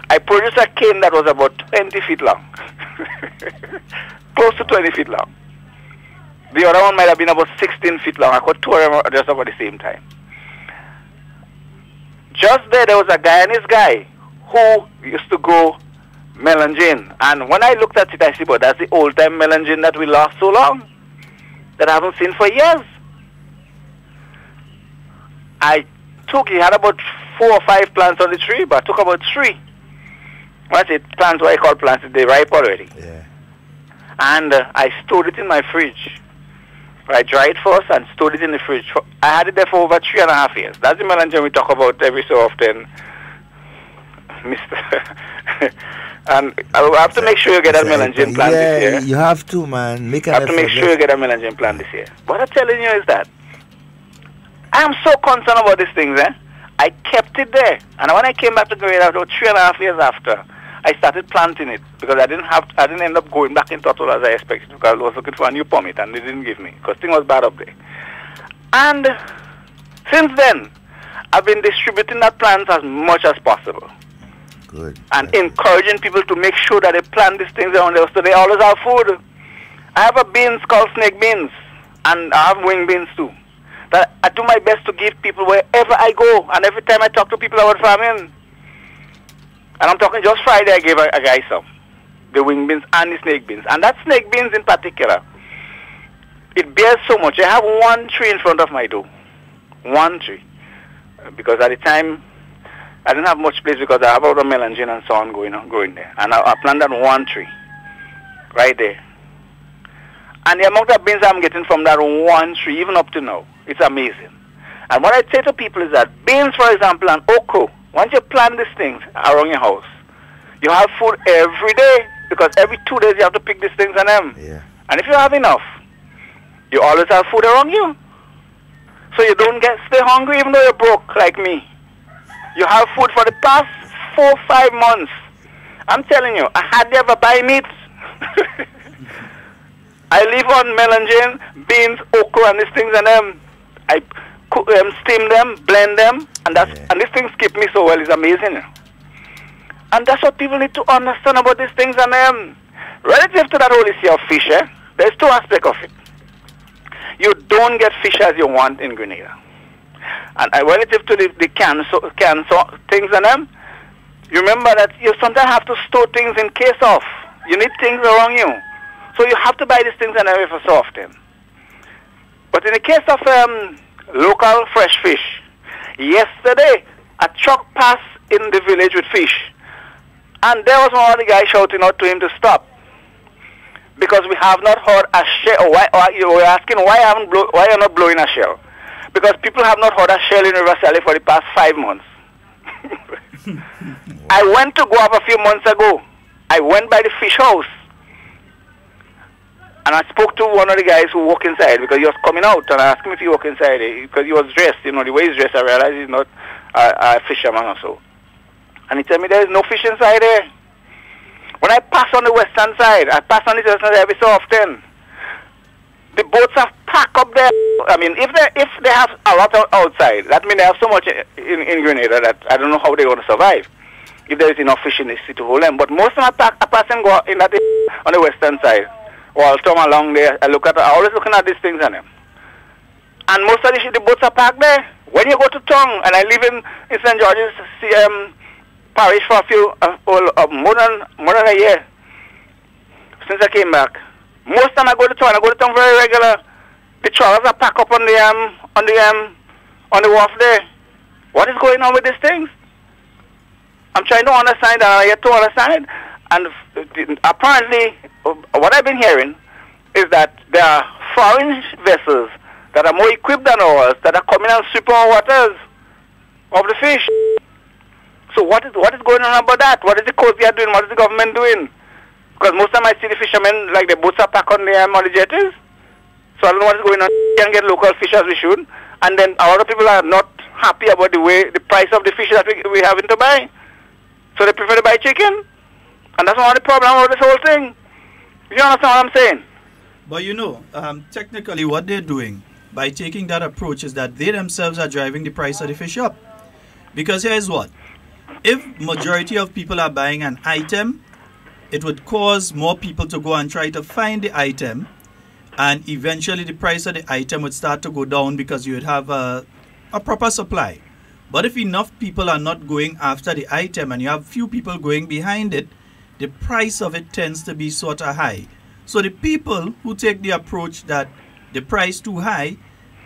I produced a cane that was about 20 feet long. Close to 20 feet long. The other one might have been about 16 feet long. I got two of them just about the same time. Just there was a Guyanese guy who used to grow melangine. And when I looked at it, I said, but that's the old-time melangine that we lost so long, that I haven't seen for years. He had about 4 or 5 plants on the tree, but I took about 3. When I say plants, what I call plants, they ripe already. Yeah. And I stored it in my fridge. I dried it first and stored it in the fridge. I had it there for over 3.5 years. That's the melangine we talk about every so often, Mr. And I have to make sure you get that melangine plant this year. You have to, man. I have to make sure you get a melangine plant this year. What I'm telling you is that I am so concerned about these things, I kept it there. And when I came back to Grenada, about 3.5 years after, I started planting it because I didn't end up going back in Total as I expected because I was looking for a new permit and they didn't give me because things was bad up there. And since then, I've been distributing that plant as much as possible. Good. And encouraging people to make sure that they plant these things around there so they always have food. I have a beans called snake beans and I have wing beans too. That I do my best to give people wherever I go and every time I talk to people about farming. And I'm talking just Friday I gave a guy some. The wing beans and the snake beans. And that snake beans in particular, it bears so much. I have 1 tree in front of my door. 1 tree. Because at the time, I didn't have much place because I have all the melangine and so on growing there. And I planted 1 tree. Right there. And the amount of beans I'm getting from that 1 tree, even up to now, it's amazing. And what I say to people is that beans, for example, and okra, once you plant these things around your house, you have food every day because every 2 days you have to pick these things and them. Yeah. And if you have enough, you always have food around you. So you don't stay hungry even though you're broke like me. You have food for the past 4 or 5 months. I'm telling you, I hardly ever buy meat. I live on melangine, beans, okra, and these things and them. I cook them, steam them, blend them, and and these things keep me so well. It's amazing. And that's what people need to understand about these things and them. Relative to that whole issue of fish, there's 2 aspects of it. You don't get fish as you want in Grenada. And relative to the canned things and them, you remember that you sometimes have to store things in case of. You need things around you. So you have to buy these things and every so often. But in the case of local fresh fish, yesterday a truck passed in the village with fish. And there was one of the guys shouting out to him to stop. Because we have not heard a shell. You were asking why you're not blowing a shell. Because people have not heard a shell in River Sally for the past 5 months. I went to go up a few months ago. I went by the fish house. And I spoke to one of the guys who walk inside because he was coming out. And I asked him if he walked inside because he was dressed. You know, the way he's dressed, I realized he's not a fisherman or so. And he told me there is no fish inside there. When I pass on the western side, I pass on the western side every so often. The boats are packed up there. I mean, if they have a lot outside, that means they have so much in Grenada that I don't know how they're going to survive. If there is enough fish in the city to hold them. But most of them are passing go in that on the western side. While Tom along there, I always looking at these things on them. And most of the boats are parked there. When you go to town, and I live in St. George's parish for more than a year since I came back. Most time I go to town very regular. The trawlers are packed up on the wharf there. What is going on with these things? I'm trying to understand, and I get to understand it. And apparently, what I've been hearing is that there are foreign vessels that are more equipped than ours that are coming and sweeping our waters of the fish. So what is going on about that? What is the Coast Guard doing? What is the government doing? Because most of the time I see the fishermen, like the boats are packed on the jetties. So I don't know what is going on. We can get local fish as we should. And then a lot of people are not happy about the price of the fish that we having to buy. So they prefer to buy chicken. And that's one of the problem with this whole thing. You understand what I'm saying? But you know, technically what they're doing by taking that approach is that they themselves are driving the price of the fish up. Because here's what. If majority of people are buying an item, it would cause more people to go and try to find the item, and eventually the price of the item would start to go down because you would have a proper supply. But if enough people are not going after the item and you have few people going behind it, the price of it tends to be sort of high. So the people who take the approach that the price too high,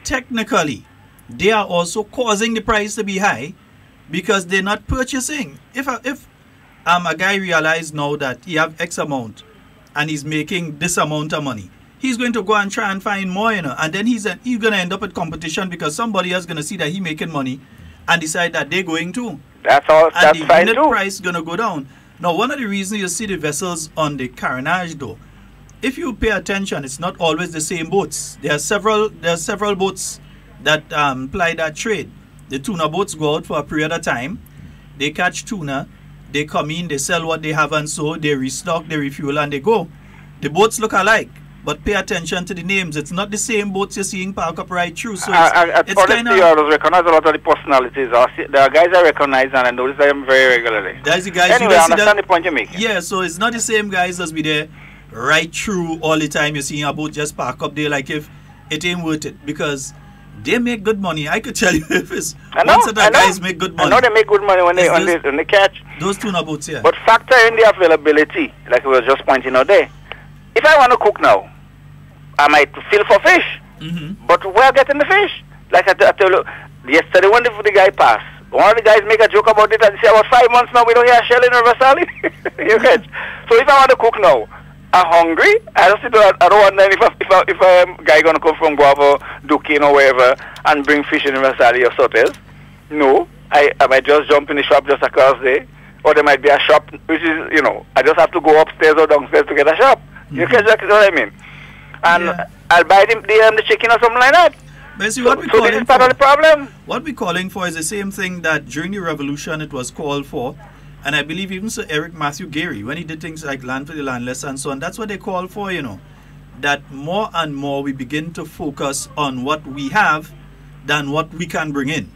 technically, they are also causing the price to be high because they're not purchasing. If a guy realizes now that he have X amount and he's making this amount of money, he's going to go and try and find more, you know, and then he's going to end up with competition because somebody else going to see that he making money and decide that they're going too. That's all. That's and the fine unit too. price is going to go down. Now, one of the reasons you see the vessels on the Carriacou, though, if you pay attention, it's not always the same boats. There are several boats that ply that trade. The tuna boats go out for a period of time. They catch tuna. They come in, they sell what they have and so they restock, they refuel and they go. The boats look alike, but pay attention to the names. It's not the same boats you're seeing park up right through. So it's kind of... I recognize a lot of the personalities. There are guys I recognize and I notice them very regularly. That's the guys. Anyway, I understand the point you're making. Yeah, so it's not the same guys as be there right through all the time. You're seeing a boat just park up there like if it ain't worth it because they make good money. I could tell you if it's one set of guys make good money. I know they make good money when they catch. Those tuna boats, yeah. But factor in the availability, like we were just pointing out there. If I want to cook now, I might feel for fish. But where getting the fish? Like I tell you, yesterday when the guy passed, one of the guys make a joke about it and say about 5 months now we don't hear shell in River Sally. You catch? So if I want to cook now, I'm hungry. I don't want if a guy gonna come from Guava, Duquesne or wherever and bring fish in River Sally or Sotes. No, I might just jump in the shop just across there, or there might be a shop which is, you know, I just have to go upstairs or downstairs to get a shop. You catch what I mean? And I'll buy the chicken or something like that. But see, what so this is part of the problem. What we're calling for is the same thing that during the revolution it was called for. And I believe even Sir Eric Matthew Gary, when he did things like land for the landless and so on, that's what they call for, you know. That more and more we begin to focus on what we have than what we can bring in.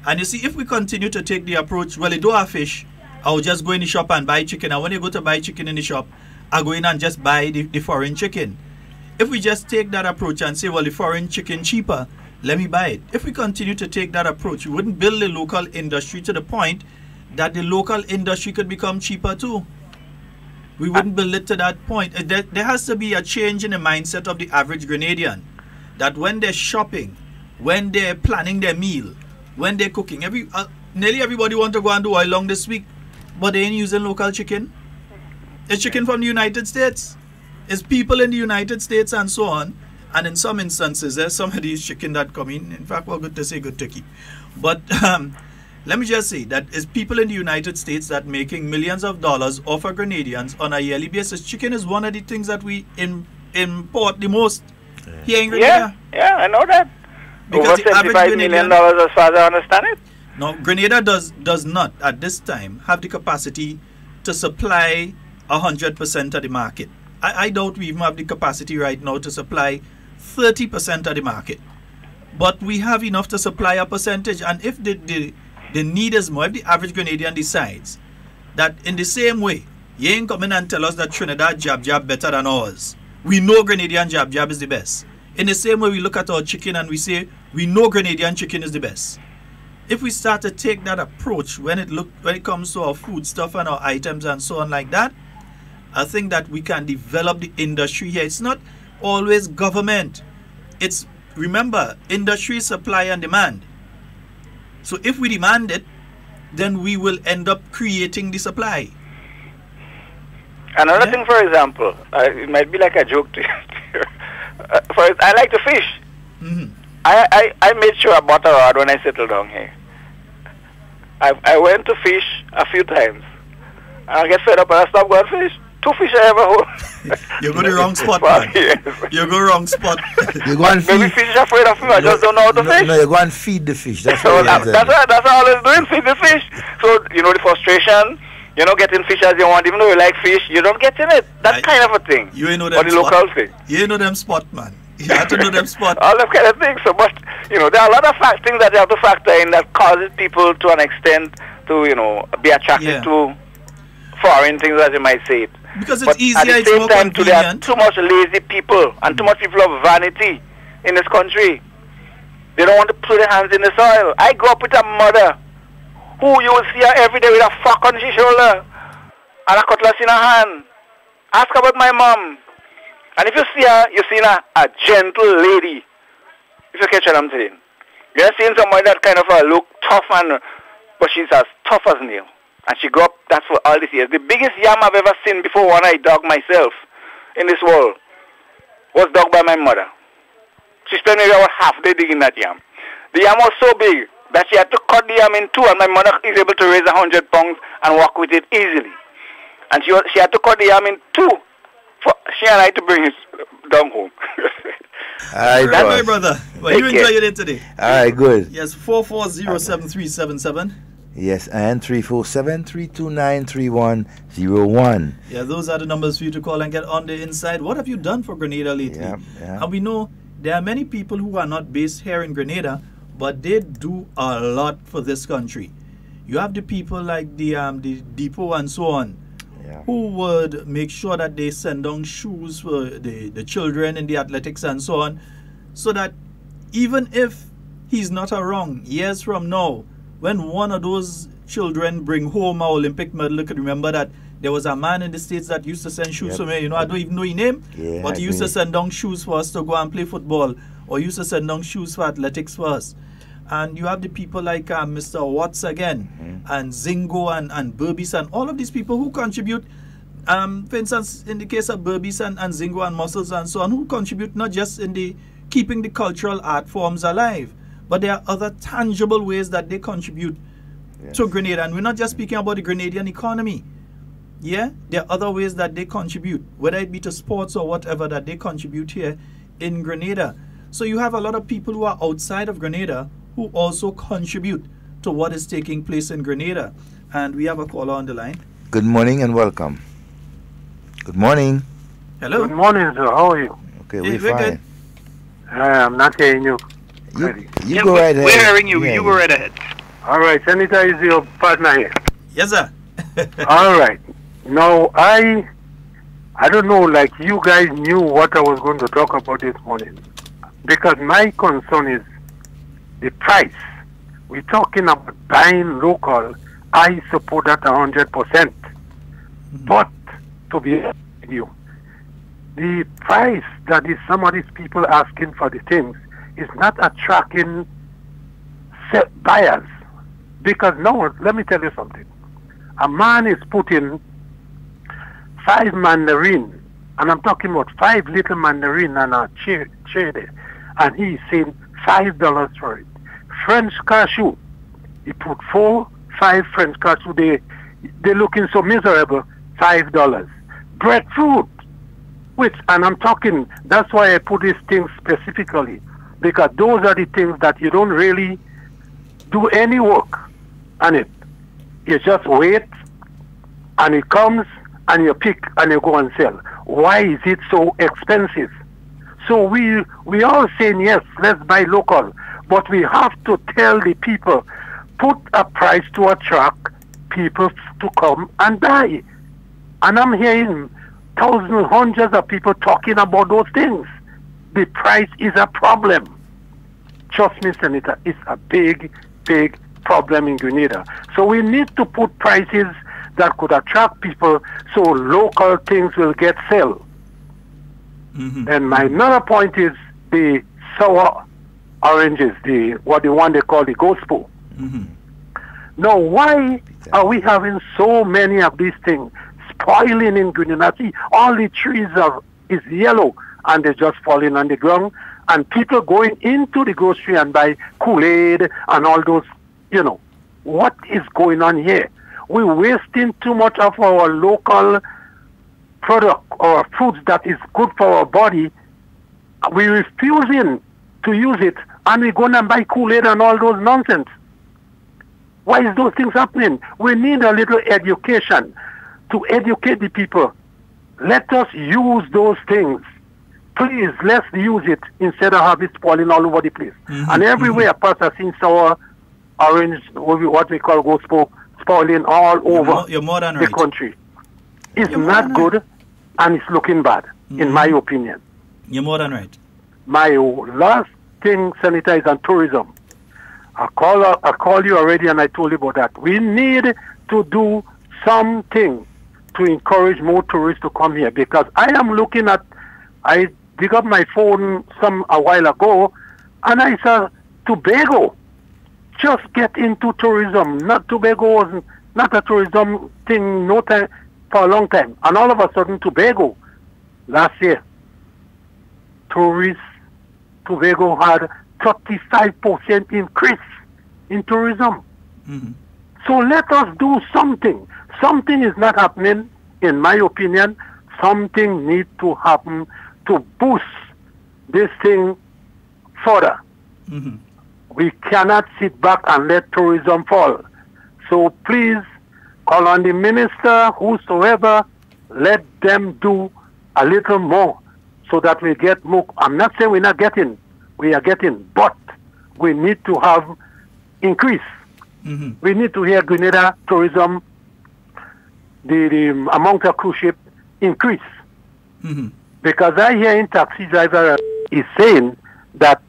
And you see, if we continue to take the approach, well, I don't have fish, I'll just go in the shop and buy chicken. And when you go to buy chicken in the shop, I go in and just buy the foreign chicken. If we just take that approach and say, well, the foreign chicken cheaper, let me buy it. If we continue to take that approach, we wouldn't build the local industry to the point that the local industry could become cheaper too. We wouldn't build it to that point. There has to be a change in the mindset of the average Grenadian. That when they're shopping, when they're planning their meal, when they're cooking, nearly everybody want to go and do oil long this week, but they ain't using local chicken. It's chicken from the United States. It's people in the United States and so on. And in some instances, there's some of these chicken that come in. In fact, we're good to say good turkey. But let me just say that it's people in the United States that making millions of dollars off of Grenadians on a yearly basis. Chicken is one of the things that we import the most here in Grenada. Yeah, I know that. Because over $75 million as far as I understand it. Now, Grenada does not, at this time, have the capacity to supply 100% of the market. I doubt we even have the capacity right now to supply 30% of the market. But we have enough to supply a percentage. And if the need is more, if the average Grenadian decides that in the same way, you ain't come in and tell us that Trinidad jab better than ours. We know Grenadian jab is the best. In the same way we look at our chicken and we say, we know Grenadian chicken is the best. If we start to take that approach when it comes to our food stuff and our items and so on like that, I think that we can develop the industry here. It's not always government. It's, remember, industry, supply and demand. So if we demand it, then we will end up creating the supply. Another thing, for example, it might be like a joke to you. I like to fish. Mm-hmm. I made sure I bought a rod when I settled down here. I went to fish a few times. And I get fed up and I stopped going fish. 2 fish I ever hold. You go the wrong spot, man. Yes. You go wrong spot. You go and feed. Maybe fish is afraid of me. I just don't know how to fish. No, you go and feed the fish. That's So what that's what I always doing, feed the fish. So, you know, the frustration, you're not getting fish as you want. Even though you like fish, you don't get in it. That kind of a thing. You ain't know them or the spot. local thing. You ain't know them spot, man. You have to know them spot. All that kind of things. So, but, you know, there are a lot of things that you have to factor in that causes people to an extent to, you know, be attracted to foreign things, as you might say it. Because it's but easier, at the it's same more time, there are convenient. too much lazy people and too much people of vanity in this country. They don't want to put their hands in the soil. I grew up with a mother who you will see her every day with a fork on her shoulder and a cutlass in her hand. Ask about my mom. And if you see her, you're seeing a gentle lady. If you catch what I'm saying. You're seeing somebody that kind of look tough, but she's as tough as nail. And she grew up, that's for all these years. The biggest yam I've ever seen before one I dug myself in this world was dug by my mother. She spent maybe about half day digging that yam. The yam was so big that she had to cut the yam in two, and my mother is able to raise 100 pounds and walk with it easily. And she had to cut the yam in two for she and I to bring it down home. All right, That way, brother. Well, you enjoy your day today. All right, good. Yes, 4407377. Yes, and 347-329-3101. Yeah, those are the numbers for you to call and get on the inside. What have you done for Grenada lately? And we know there are many people who are not based here in Grenada, but they do a lot for this country. You have the people like the depot and so on, who would make sure that they send down shoes for the children in the athletics and so on, so that even if he's not around years from now, when one of those children bring home an Olympic medal, you could remember that there was a man in the States that used to send shoes for me. You know, I don't even know his name, but he used to send down shoes for us to go and play football, or used to send down shoes for athletics for us. And you have the people like Mr. Watts again, and Zingo and Burbies, and all of these people who contribute. For instance, in the case of Burbies and Zingo and Muscles and so on, who contribute not just in the keeping the cultural art forms alive, but there are other tangible ways that they contribute to Grenada. And we're not just speaking about the Grenadian economy. Yeah, there are other ways that they contribute, whether it be to sports or whatever, that they contribute here in Grenada. So you have a lot of people who are outside of Grenada who also contribute to what is taking place in Grenada. And we have a caller on the line. Good morning and welcome. Good morning. Hello. Good morning, sir. How are you? Okay, we're fine. I'm not hearing you. You go right ahead. We're hearing you. You go right ahead. All right. Senator is your partner here. Yes, sir. All right. Now, I don't know, like you guys knew what I was going to talk about this morning. Because my concern is the price. We're talking about buying local. I support that 100%. But, to be honest with you, the price that is some of these people asking for the things is not attracting buyers. Because now, let me tell you something. A man is putting 5 mandarin, and I'm talking about 5 little mandarin and a chair there, and he's saying $5 for it. French cashew, he put 5 French cashew, they're looking so miserable, $5. Breadfruit, and I'm talking, that's why I put these things specifically, because those are the things that you don't really do any work on it. You just wait, and it comes, and you pick, and you go and sell. Why is it so expensive? So we all saying, yes, let's buy local, but we have to tell the people, put a price to attract people to come and buy. And I'm hearing thousands, hundreds of people talking about those things. The price is a problem. Trust me, Senator, it's a big, big problem in Grenada. So we need to put prices that could attract people so local things will get sold. And my another point is the sour oranges, the one they call the gospel. Now, why are we having so many of these things spoiling in Grenada? See, all the trees is yellow and they're just falling on the ground. And people going into the grocery and buy Kool-Aid and all those, what is going on here? We're wasting too much of our local product or foods that is good for our body. We're refusing to use it and we're going to buy Kool-Aid and all those nonsense. Why is those things happening? We need a little education to educate the people. Let us use those things. Please, let's use it instead of have it spoiling all over the place. And everywhere past, I've seen sour, orange, what we call ghost spoiling all over you're more than the country. It's not good and it's looking bad, in my opinion. You're more than right. My last thing, Senator, is on tourism. I called you already and I told you about that. We need to do something to encourage more tourists to come here, because I am looking at, I dig up my phone a while ago and I saw Tobago just get into tourism. Tobago was not a tourism thing no time for a long time. And all of a sudden Tobago last year, Tobago had 35% increase in tourism. So let us do something. Something is not happening, in my opinion. Something needs to happen to boost this thing further. We cannot sit back and let tourism fall. So please, call on the minister, whosoever, let them do a little more so that we get more. I'm not saying we're not getting. We are getting, but we need to have increase. We need to hear Grenada tourism, the amount of cruise ship increase. Because I hear in taxi driver is saying that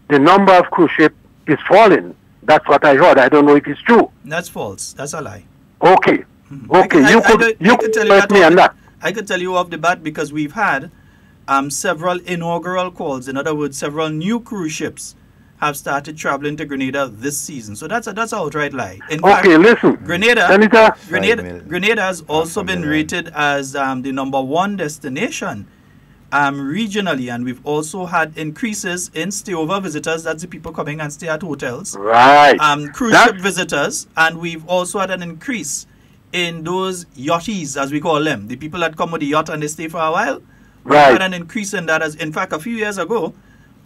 the number of cruise ship is falling. That's what I heard. I don't know if it's true. That's false. That's a lie. Okay. Okay. You could tell me on that. I could tell you off the bat because we've had several inaugural calls. In other words, several new cruise ships have started traveling to Grenada this season. So that's an outright lie. In fact, listen. Grenada has also been rated as the #1 destination regionally, and we've also had increases in stayover visitors. That's the people coming and stay at hotels. Right. Cruise ship visitors, and we've also had an increase in those yachties, as we call them, the people that come with the yacht and they stay for a while. We had an increase in that. In fact, a few years ago,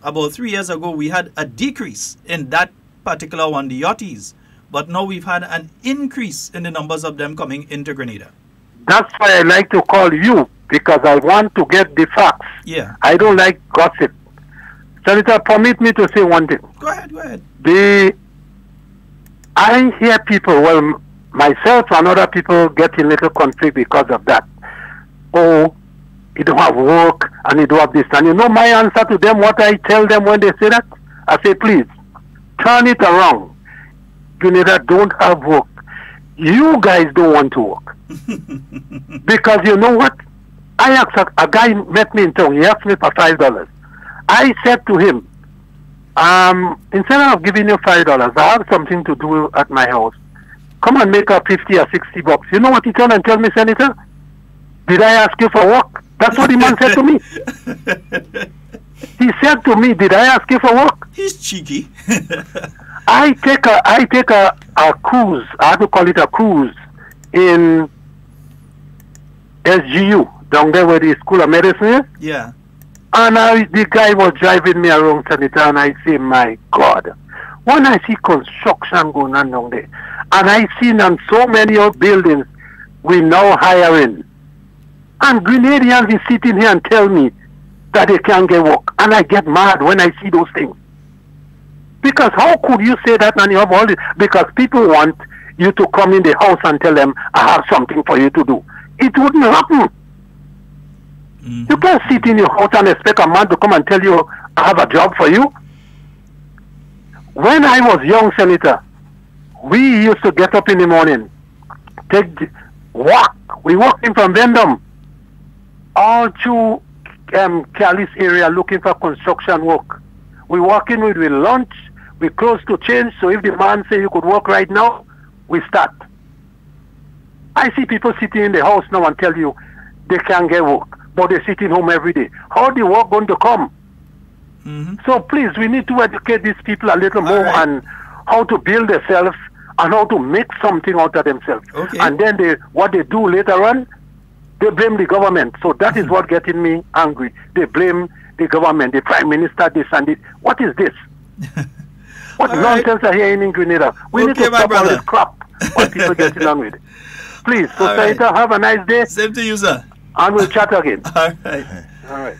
about 3 years ago, we had a decrease in that particular one, the yachties. But now we've had an increase in the numbers of them coming into Grenada. That's why I like to call you, because I want to get the facts. Yeah. I don't like gossip. Senator, permit me to say one thing. Go ahead, go ahead. I hear people, well, myself and other people get in little conflict because of that. Oh, you don't have work and you don't have this. And you know my answer to them, what I tell them when they say that? I say, please, turn it around. Grenada don't have work. You guys don't want to work. Because you know what? I asked a guy met me in town. He asked me for $5. I said to him, instead of giving you $5, I have something to do at my house. Come and make up 50 or 60 bucks. You know what he turned and tell me, Senator? Did I ask you for work? That's what the man said to me. He said to me, did I ask you for work? He's cheeky. I take a cruise. I have to call it a cruise in SGU, down there where the School of Medicine is. Yeah. And the guy was driving me around, Senator, and I say, my God, when I see construction going on down there, and I see on so many of buildings we now hiring, and Grenadians is sitting here and tell me that they can't get work, and I get mad when I see those things. Because how could you say that and you have all this? Because people want you to come in the house and tell them, I have something for you to do. It wouldn't happen. You can't sit in your house and expect a man to come and tell you, I have a job for you. When I was young, Senator, we used to get up in the morning, walk. We walked in from Vendom all through Calais area looking for construction work. We walk in with lunch, we close to change, so if the man say you could work right now, we start. I see people sitting in the house now and tell you they can't get work, but they're sitting home every day. How the work going to come? So please, we need to educate these people a little more on how to build themselves and how to make something out of themselves. And then what they do later on, they blame the government. So that is what getting me angry. They blame the government, the prime minister, this and this. What is this? What nonsense are here in Grenada? We need to stop all this crap what people getting on with. Please, Society, have a nice day. Same to you, sir. And we'll chat again. All right. All right.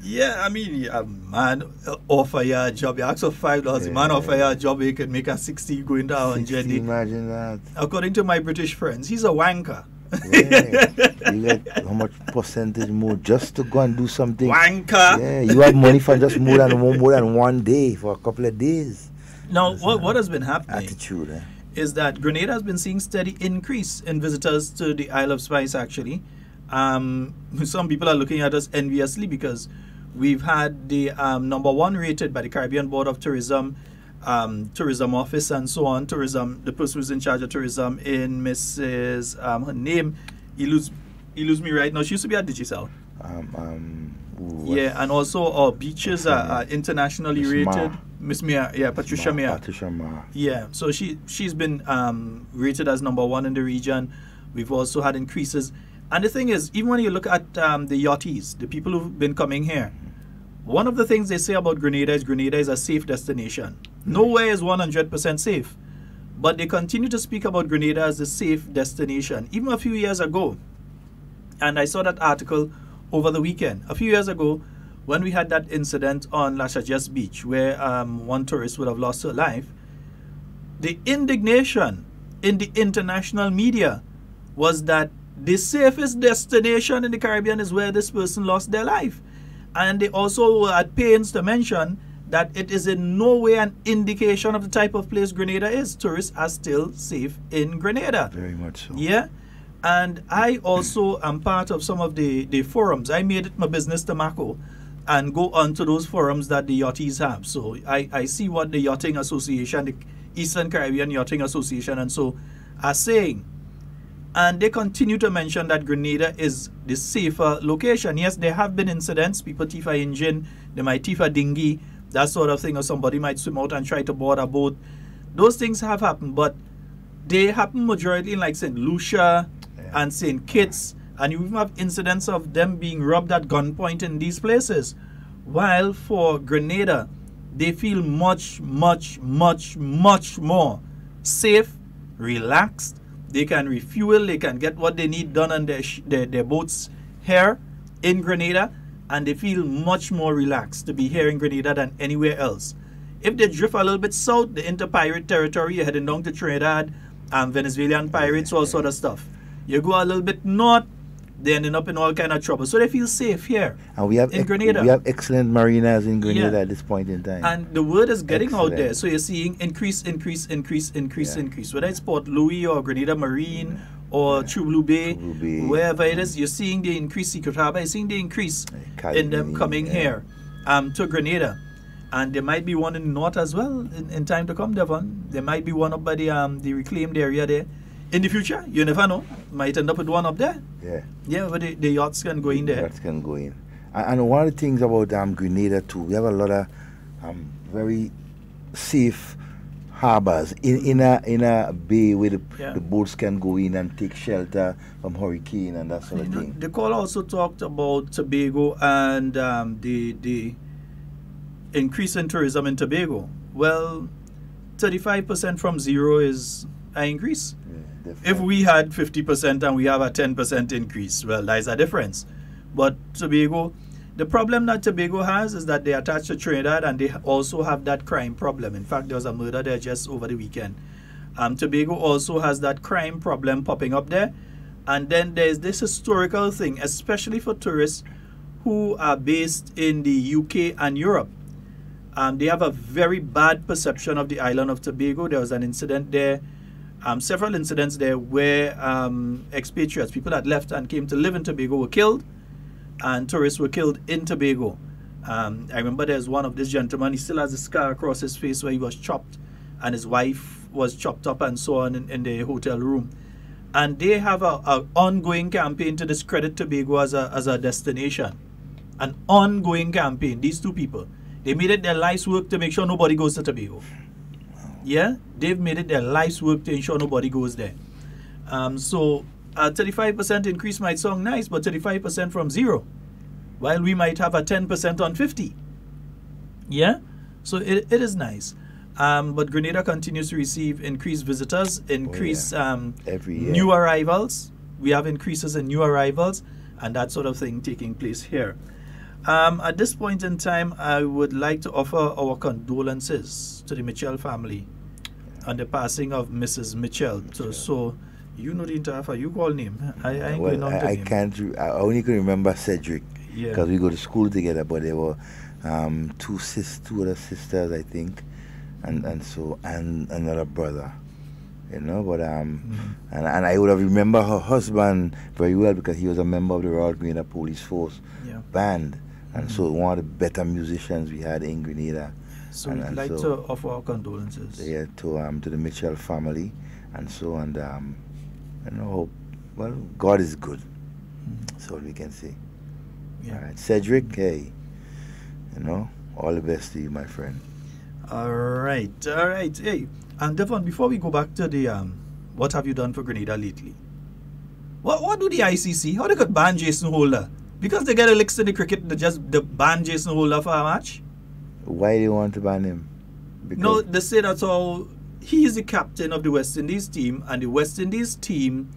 Yeah, I mean, a man offer you a job. You ask for $5. The man offer you a job, you can make a 60 going to 100. Imagine that. According to my British friends, he's a wanker. Yeah. You get how much percentage more just to go and do something? Wanker. Yeah, you have money for just more than one day, for a couple of days. Now, what has been happening attitude, is that Grenada has been seeing steady increase in visitors to the Isle of Spice, actually. Some people are looking at us enviously because we've had the #1 rated by the Caribbean Board of Tourism, tourism office and so on. Tourism, the person who's in charge of tourism in Mrs. Her name, eludes me right now. She used to be at Digicel. Yeah, and also our beaches are internationally rated. Miss Mia, yeah, Patricia Mia. Patricia Mia. Yeah, so she's been rated as #1 in the region. We've also had increases. And the thing is, even when you look at the yachties, the people who've been coming here, one of the things they say about Grenada is a safe destination. Nowhere is 100% safe. But they continue to speak about Grenada as a safe destination. Even a few years ago, and I saw that article over the weekend, a few years ago, when we had that incident on La Chajes Beach, where one tourist would have lost her life, the indignation in the international media was that the safest destination in the Caribbean is where this person lost their life. And they also were at pains to mention that it is in no way an indication of the type of place Grenada is. Tourists are still safe in Grenada. Very much so. Yeah. And I also am part of some of the forums. I made it my business to Mako and go onto those forums that the yachties have. So I see what the Yachting Association, the Eastern Caribbean Yachting Association and so are saying. And they continue to mention that Grenada is the safer location. Yes, there have been incidents. People thief a engine, they might thief a dinghy, that sort of thing, or somebody might swim out and try to board a boat. Those things have happened, but they happen majority in like St. Lucia and St. Kitts, and you even have incidents of them being robbed at gunpoint in these places. While for Grenada, they feel much, much, much, much more safe, relaxed. They can refuel, they can get what they need done on their boats here in Grenada, and they feel much more relaxed to be here in Grenada than anywhere else. If they drift a little bit south, they enter pirate territory, you're heading down to Trinidad, Venezuelan pirates, all sort of stuff. You go a little bit north, they ending up in all kind of trouble. So they feel safe here in Grenada. We have excellent marinas in Grenada at this point in time. And the word is getting out there. So you're seeing increase. Whether it's Port Louis or Grenada Marine or True Blue Bay, wherever it is, you're seeing the increase. Secret Harbor, you're seeing the increase in them coming here to Grenada. And there might be one in the north as well in time to come, Devon. There might be one up by the reclaimed area there. In the future, you never know. Might end up with one up there. Yeah. Yeah, but the yachts can go in there. Yachts can go in. And one of the things about Grenada too, we have a lot of very safe harbors in a bay where the boats can go in and take shelter from hurricane and that sort of thing. The call also talked about Tobago and the increase in tourism in Tobago. Well, 35% from zero is an increase. If we had 50% and we have a 10% increase, well, there's a difference. But Tobago, the problem that Tobago has is that they attach to Trinidad and they also have that crime problem. In fact, there was a murder there just over the weekend. Tobago also has that crime problem popping up there. And then there's this historical thing, especially for tourists who are based in the UK and Europe. They have a very bad perception of the island of Tobago. There was an incident there. Several incidents there where expatriates, people that left and came to live in Tobago, were killed, and tourists were killed in Tobago. I remember there's one of this gentleman, he still has a scar across his face where he was chopped, and his wife was chopped up and so on in the hotel room. And they have a ongoing campaign to discredit Tobago as a destination. An ongoing campaign. These two people, they made it their life's work to make sure nobody goes to Tobago. Yeah, they've made it their life's work to ensure nobody goes there. So a 35% increase might sound nice, but 35% from zero, while we might have a 10% on 50. Yeah, so it is nice. But Grenada continues to receive increased visitors, increased every year. New arrivals. We have increases in new arrivals and that sort of thing taking place here. At this point in time, I would like to offer our condolences to the Mitchell family on the passing of Mrs. Mitchell. So you know the entire you call name. I ain't going on to I name. can't. I only can remember Cedric because we go to school together. But there were two other sisters, I think, and another brother. You know, but and I would have remembered her husband very well because he was a member of the Royal Grenada Police Force band, and so one of the better musicians we had in Grenada. So we'd like to offer our condolences. Yeah, to the Mitchell family, and so you know, well, God is good. That's all we can say. Yeah. All right, Cedric, hey, you know, all the best to you, my friend. All right. Hey, and Devon, before we go back to the what have you done for Grenada lately? What do the ICC? How they could ban Jason Holder? Because they get a licks in the cricket, they ban Jason Holder for a match? Why do you want to ban him? Because No, they say that's all. He is the captain of the West Indies team, and the West Indies team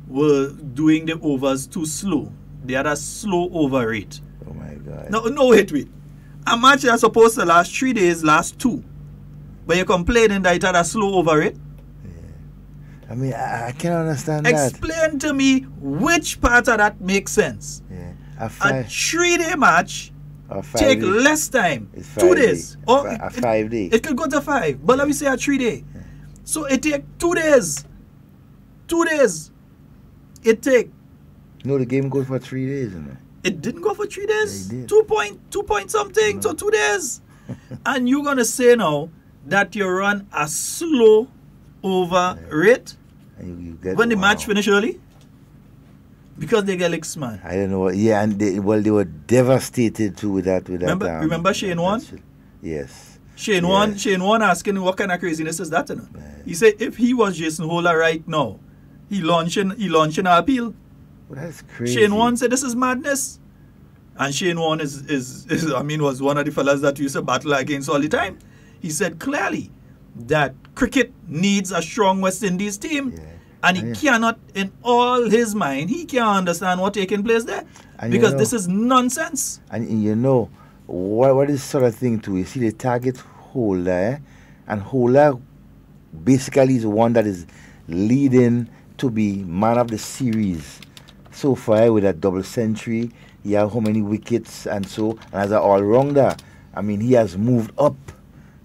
were doing the overs too slow. They had a slow over rate. Oh my God. No, wait. A match that's supposed to last 3 days, last 2. But you're complaining that it had a slow over rate? I mean, I can't understand Explain to me which part of that makes sense. Yeah. A 3-day match or take less time. 2 days. Or a 5 day. It could go to 5. But let me say a 3 day. So it take 2 days. 2 days. It take. No, the game goes for 3 days, isn't it? It didn't go for 3 days. Yeah, it did. 2 point something. So 2 days. And you're gonna say now that you run a slow over rate and you get, when the match finish early? Because they get licks, man. I don't know. Yeah, and they were devastated too with that. Remember Shane Warne? Yes. Shane Warne asking what kind of craziness is that? You know? He said if he was Jason Holder right now, he launching an appeal. Well, that's crazy. Shane Warne said this is madness. And Shane Warne was one of the fellas that used to battle against all the time. He said clearly that cricket needs a strong West Indies team. Yeah. And he cannot, in all his mind, he can't understand what's taking place there. And because this is nonsense. And you know, what is sort of thing too? You see the target Holder, and Holder basically is the one that is leading to be man of the series so far with a double century. He has how many wickets and as an all-rounder. I mean, he has moved up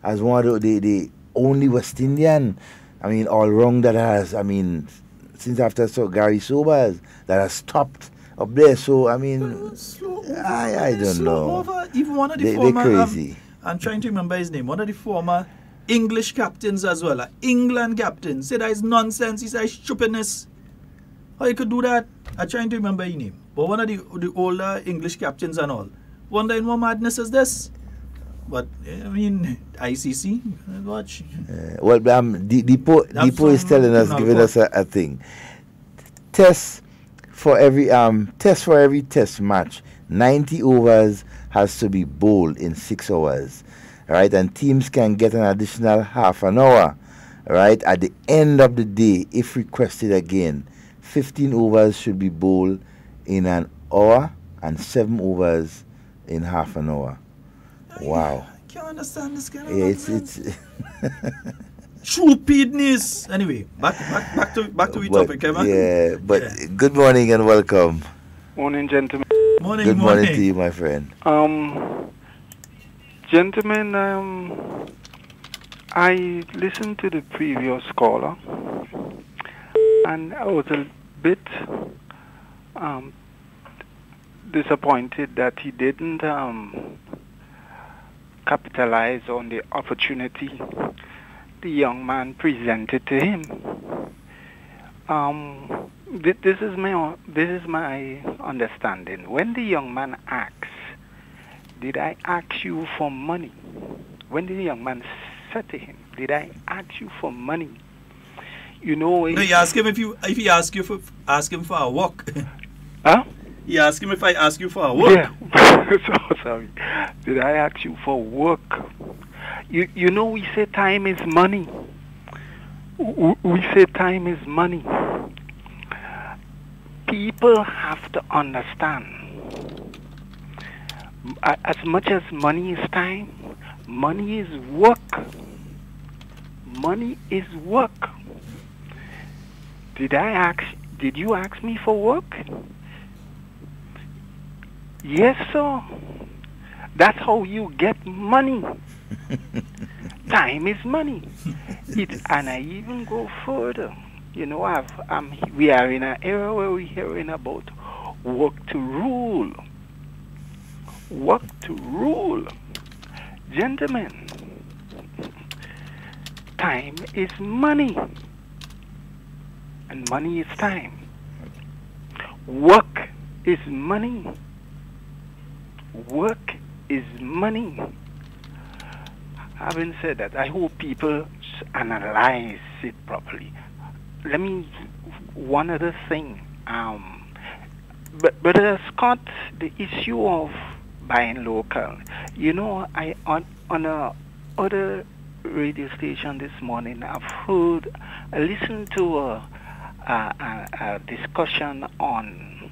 as one of the only West Indian, all-rounder that has, since after Gary Sobers, that has stopped up there. So, I don't know. Over. Even one of the former, they're crazy. I'm trying to remember his name. One of the former English captains as well, England captain, said that is nonsense. He said stupidness. How you could do that? I'm trying to remember his name. But one of the older English captains and all. Wondering what madness is this? But ICC, watch. Depot is telling us, giving us a thing. Test for every test match, 90 overs has to be bowled in 6 hours, right? And teams can get an additional half an hour, right? At the end of the day, if requested again, 15 overs should be bowled in an hour and 7 overs in half an hour. Wow. I can't understand this kind of it's stupidness. Anyway, back to the topic, Kevin. Yeah, but good morning and welcome. Morning, gentlemen. Good morning to you, my friend. Gentlemen, I listened to the previous caller, and I was a bit disappointed that he didn't capitalize on the opportunity the young man presented to him. This is my understanding. When the young man asks, "Did I ask you for money?" When the young man said to him, "Did I ask you for money?" You know. No, you ask him if he ask him for a walk. Huh? You ask him if I ask you for a work. Yeah. So sorry. Did I ask you for work? You know, we say time is money. We say time is money. People have to understand. As much as money is time, money is work. Money is work. Did you ask me for work? Yes, sir. That's how you get money. Time is money. And I even go further. You know, we are in an era where we're hearing about work to rule. Work to rule. Gentlemen, time is money. And money is time. Work is money. Work is money. Having said that, I hope people analyze it properly. One other thing. But Scott, the issue of buying local. You know, on a other radio station this morning, I listened to a discussion on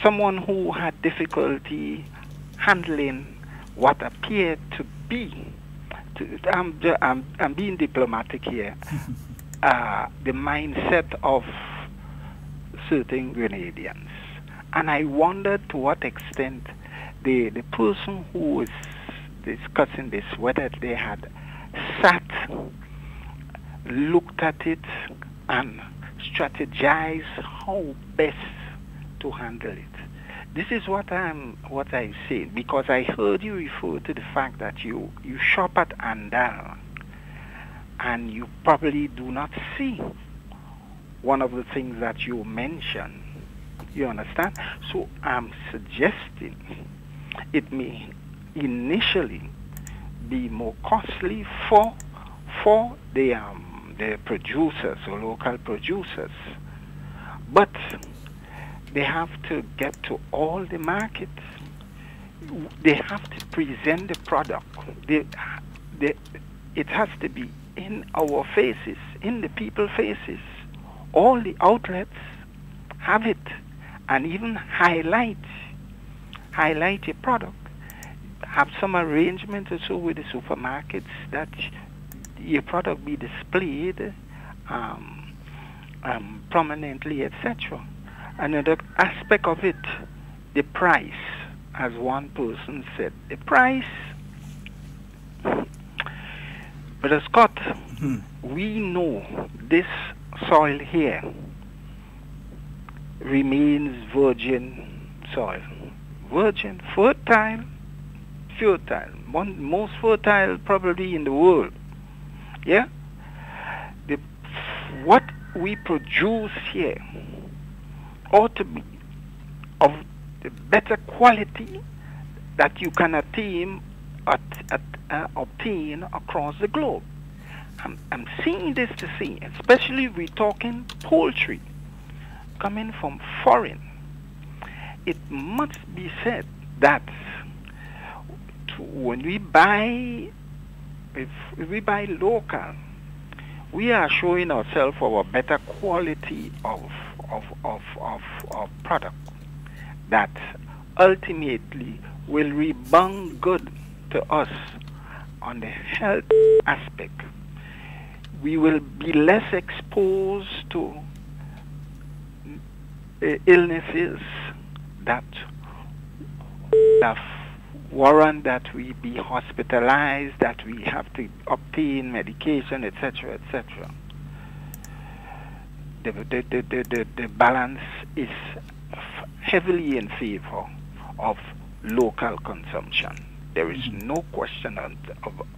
someone who had difficulty handling what appeared to be, I'm being diplomatic here, the mindset of certain Grenadians. And I wondered to what extent the person who was discussing this, whether they had sat, looked at it, and strategize how best to handle it. This is what I say, because I heard you refer to the fact that you shop at Andal and you probably do not see one of the things that you mentioned. You understand? So I'm suggesting it may initially be more costly for the producers or local producers, but they have to get to all the markets. They have to present the product. It has to be in our faces, in the people's faces. All the outlets have it, and even highlight a product. Have some arrangement or so with the supermarkets that your product be displayed prominently, etc. Another aspect of it, the price, as one person said, the price. But Scott, we know this soil here remains virgin soil. Virgin, fertile, most fertile probably in the world. Yeah? What we produce here ought to be of the better quality that you can obtain across the globe. I'm seeing this to see, especially if we're talking poultry coming from foreign. It must be said that when we buy, if we buy local, we are showing ourselves our better quality of product that ultimately will rebound good to us on the health aspect. We will be less exposed to illnesses that warrant that we be hospitalized, that we have to obtain medication, etc., etc. The balance is heavily in favor of local consumption. There is no question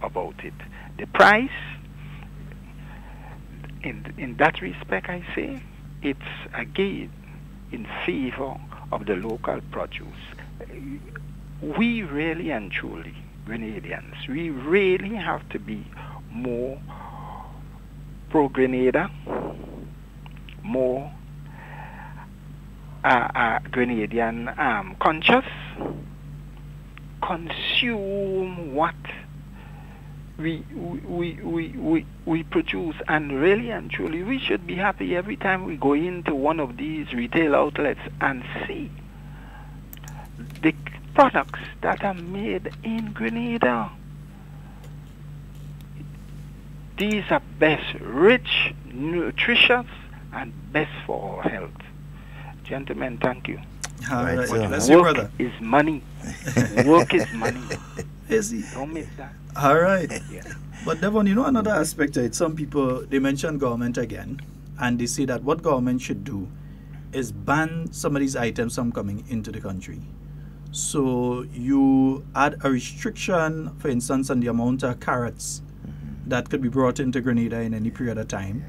about it. The price, in that respect, I say, it's again in favor of the local produce. We really and truly, Grenadians, we really have to be more pro-Grenada, more Grenadian conscious, consume what we produce, and really and truly we should be happy every time we go into one of these retail outlets and see the products that are made in Grenada. These are best, rich, nutritious, and best for our health. Gentlemen, thank you. All right, Work you, brother. is money. Work is money. Is he? Don't miss that. All right. Yeah. But Devon, you know another aspect of it, some people, they mention government again, and they say that what government should do is ban some of these items from coming into the country. So you add a restriction, for instance, on the amount of carrots that could be brought into Grenada in any period of time.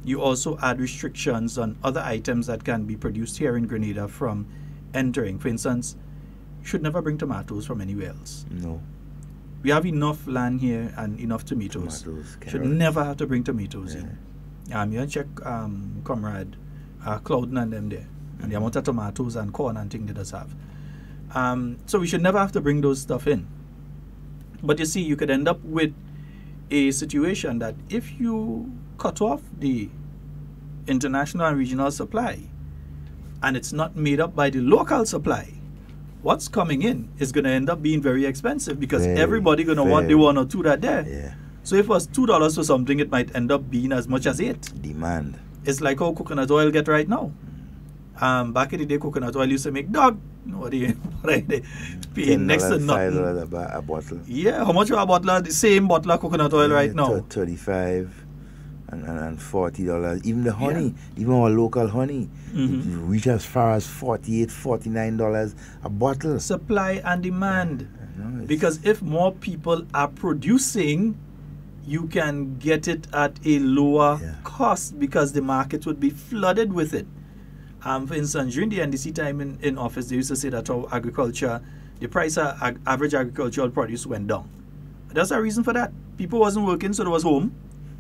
You also add restrictions on other items that can be produced here in Grenada from entering. For instance, you should never bring tomatoes from anywhere else. No. We have enough land here and enough tomatoes. Should never have to bring tomatoes in. You check Comrade Clouden and them there, and the amount of tomatoes and corn and things they does have. So we should never have to bring those stuff in. But you see, you could end up with a situation that if you cut off the international and regional supply and it's not made up by the local supply, what's coming in is going to end up being very expensive because everybody going to want the one or two that there. Yeah. So if it was $2 for something, it might end up being as much as $8. Demand. It's like how coconut oil get right now. Back in the day, coconut oil used to make dog. Nobody paying next to nothing. $5 a bottle. Yeah, how much for a bottle? The same bottle of coconut oil right now. $35 and $40. Even the honey, even our local honey, it reach as far as $48, $49 a bottle. Supply and demand. Because if more people are producing, you can get it at a lower cost because the market would be flooded with it. For instance, during the NDC time in office, they used to say that our agriculture, the price of average agricultural produce went down. There's a reason for that. People wasn't working, so they was home,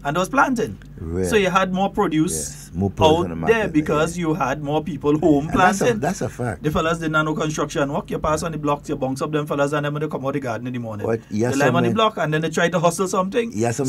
and they was planting. So you had more produce more out there because you had more people home planting. That's a fact. The fellas did not know construction work. You pass on the blocks, you bounce up them fellas, and then when they come out the garden in the morning, they lie on the block, and then they try to hustle something. Some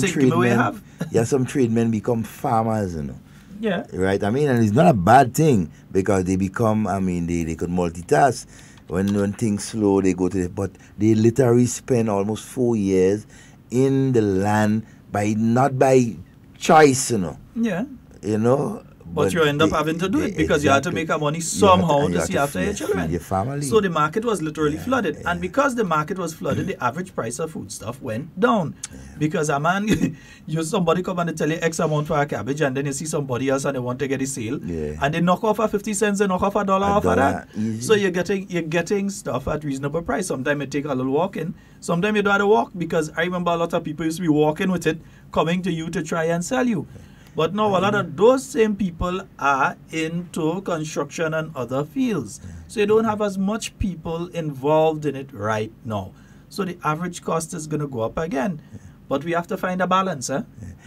tradesmen become farmers, you know. Yeah. Right. I mean, and it's not a bad thing because they become. I mean, they could multitask. When things slow, they go to. But they literally spend almost 4 years in the land not by choice, you know. Yeah. You know. But you end up having to do it because you had to make our money somehow to see after your children. Your family. So the market was literally flooded. And because the market was flooded, the average price of foodstuff went down. Because a man, somebody come and they tell you X amount for a cabbage, and then you see somebody else and they want to get a sale. And they knock off a 50 cents, they knock off $1 off of that. Easy. So you're getting stuff at reasonable price. Sometimes it take a little walking. Sometimes you don't have to walk because I remember a lot of people used to be walking with it, coming to you to try and sell you. But now a lot of those same people are into construction and other fields. So you don't have as much people involved in it right now. So the average cost is going to go up again. But we have to find a balance.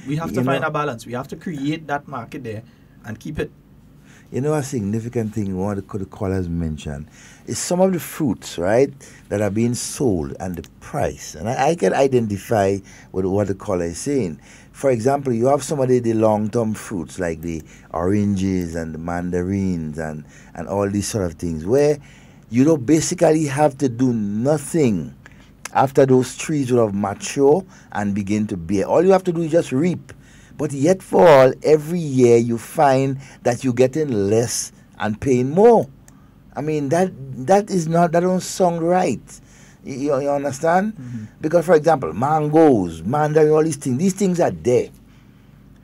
We have to find a balance. We have to create that market there and keep it. You know, a significant thing one of the callers mentioned is some of the fruits, right, that are being sold and the price. And I can identify with what the caller is saying. For example, you have some of the long-term fruits like the oranges and the mandarins and all these sort of things where you don't basically have to do nothing after those trees will have mature and begin to bear. All you have to do is just reap. But yet for all, every year you find that you're getting less and paying more. I mean, that don't sound right. You understand? Because, for example, mangoes, mandarin, all these things are there,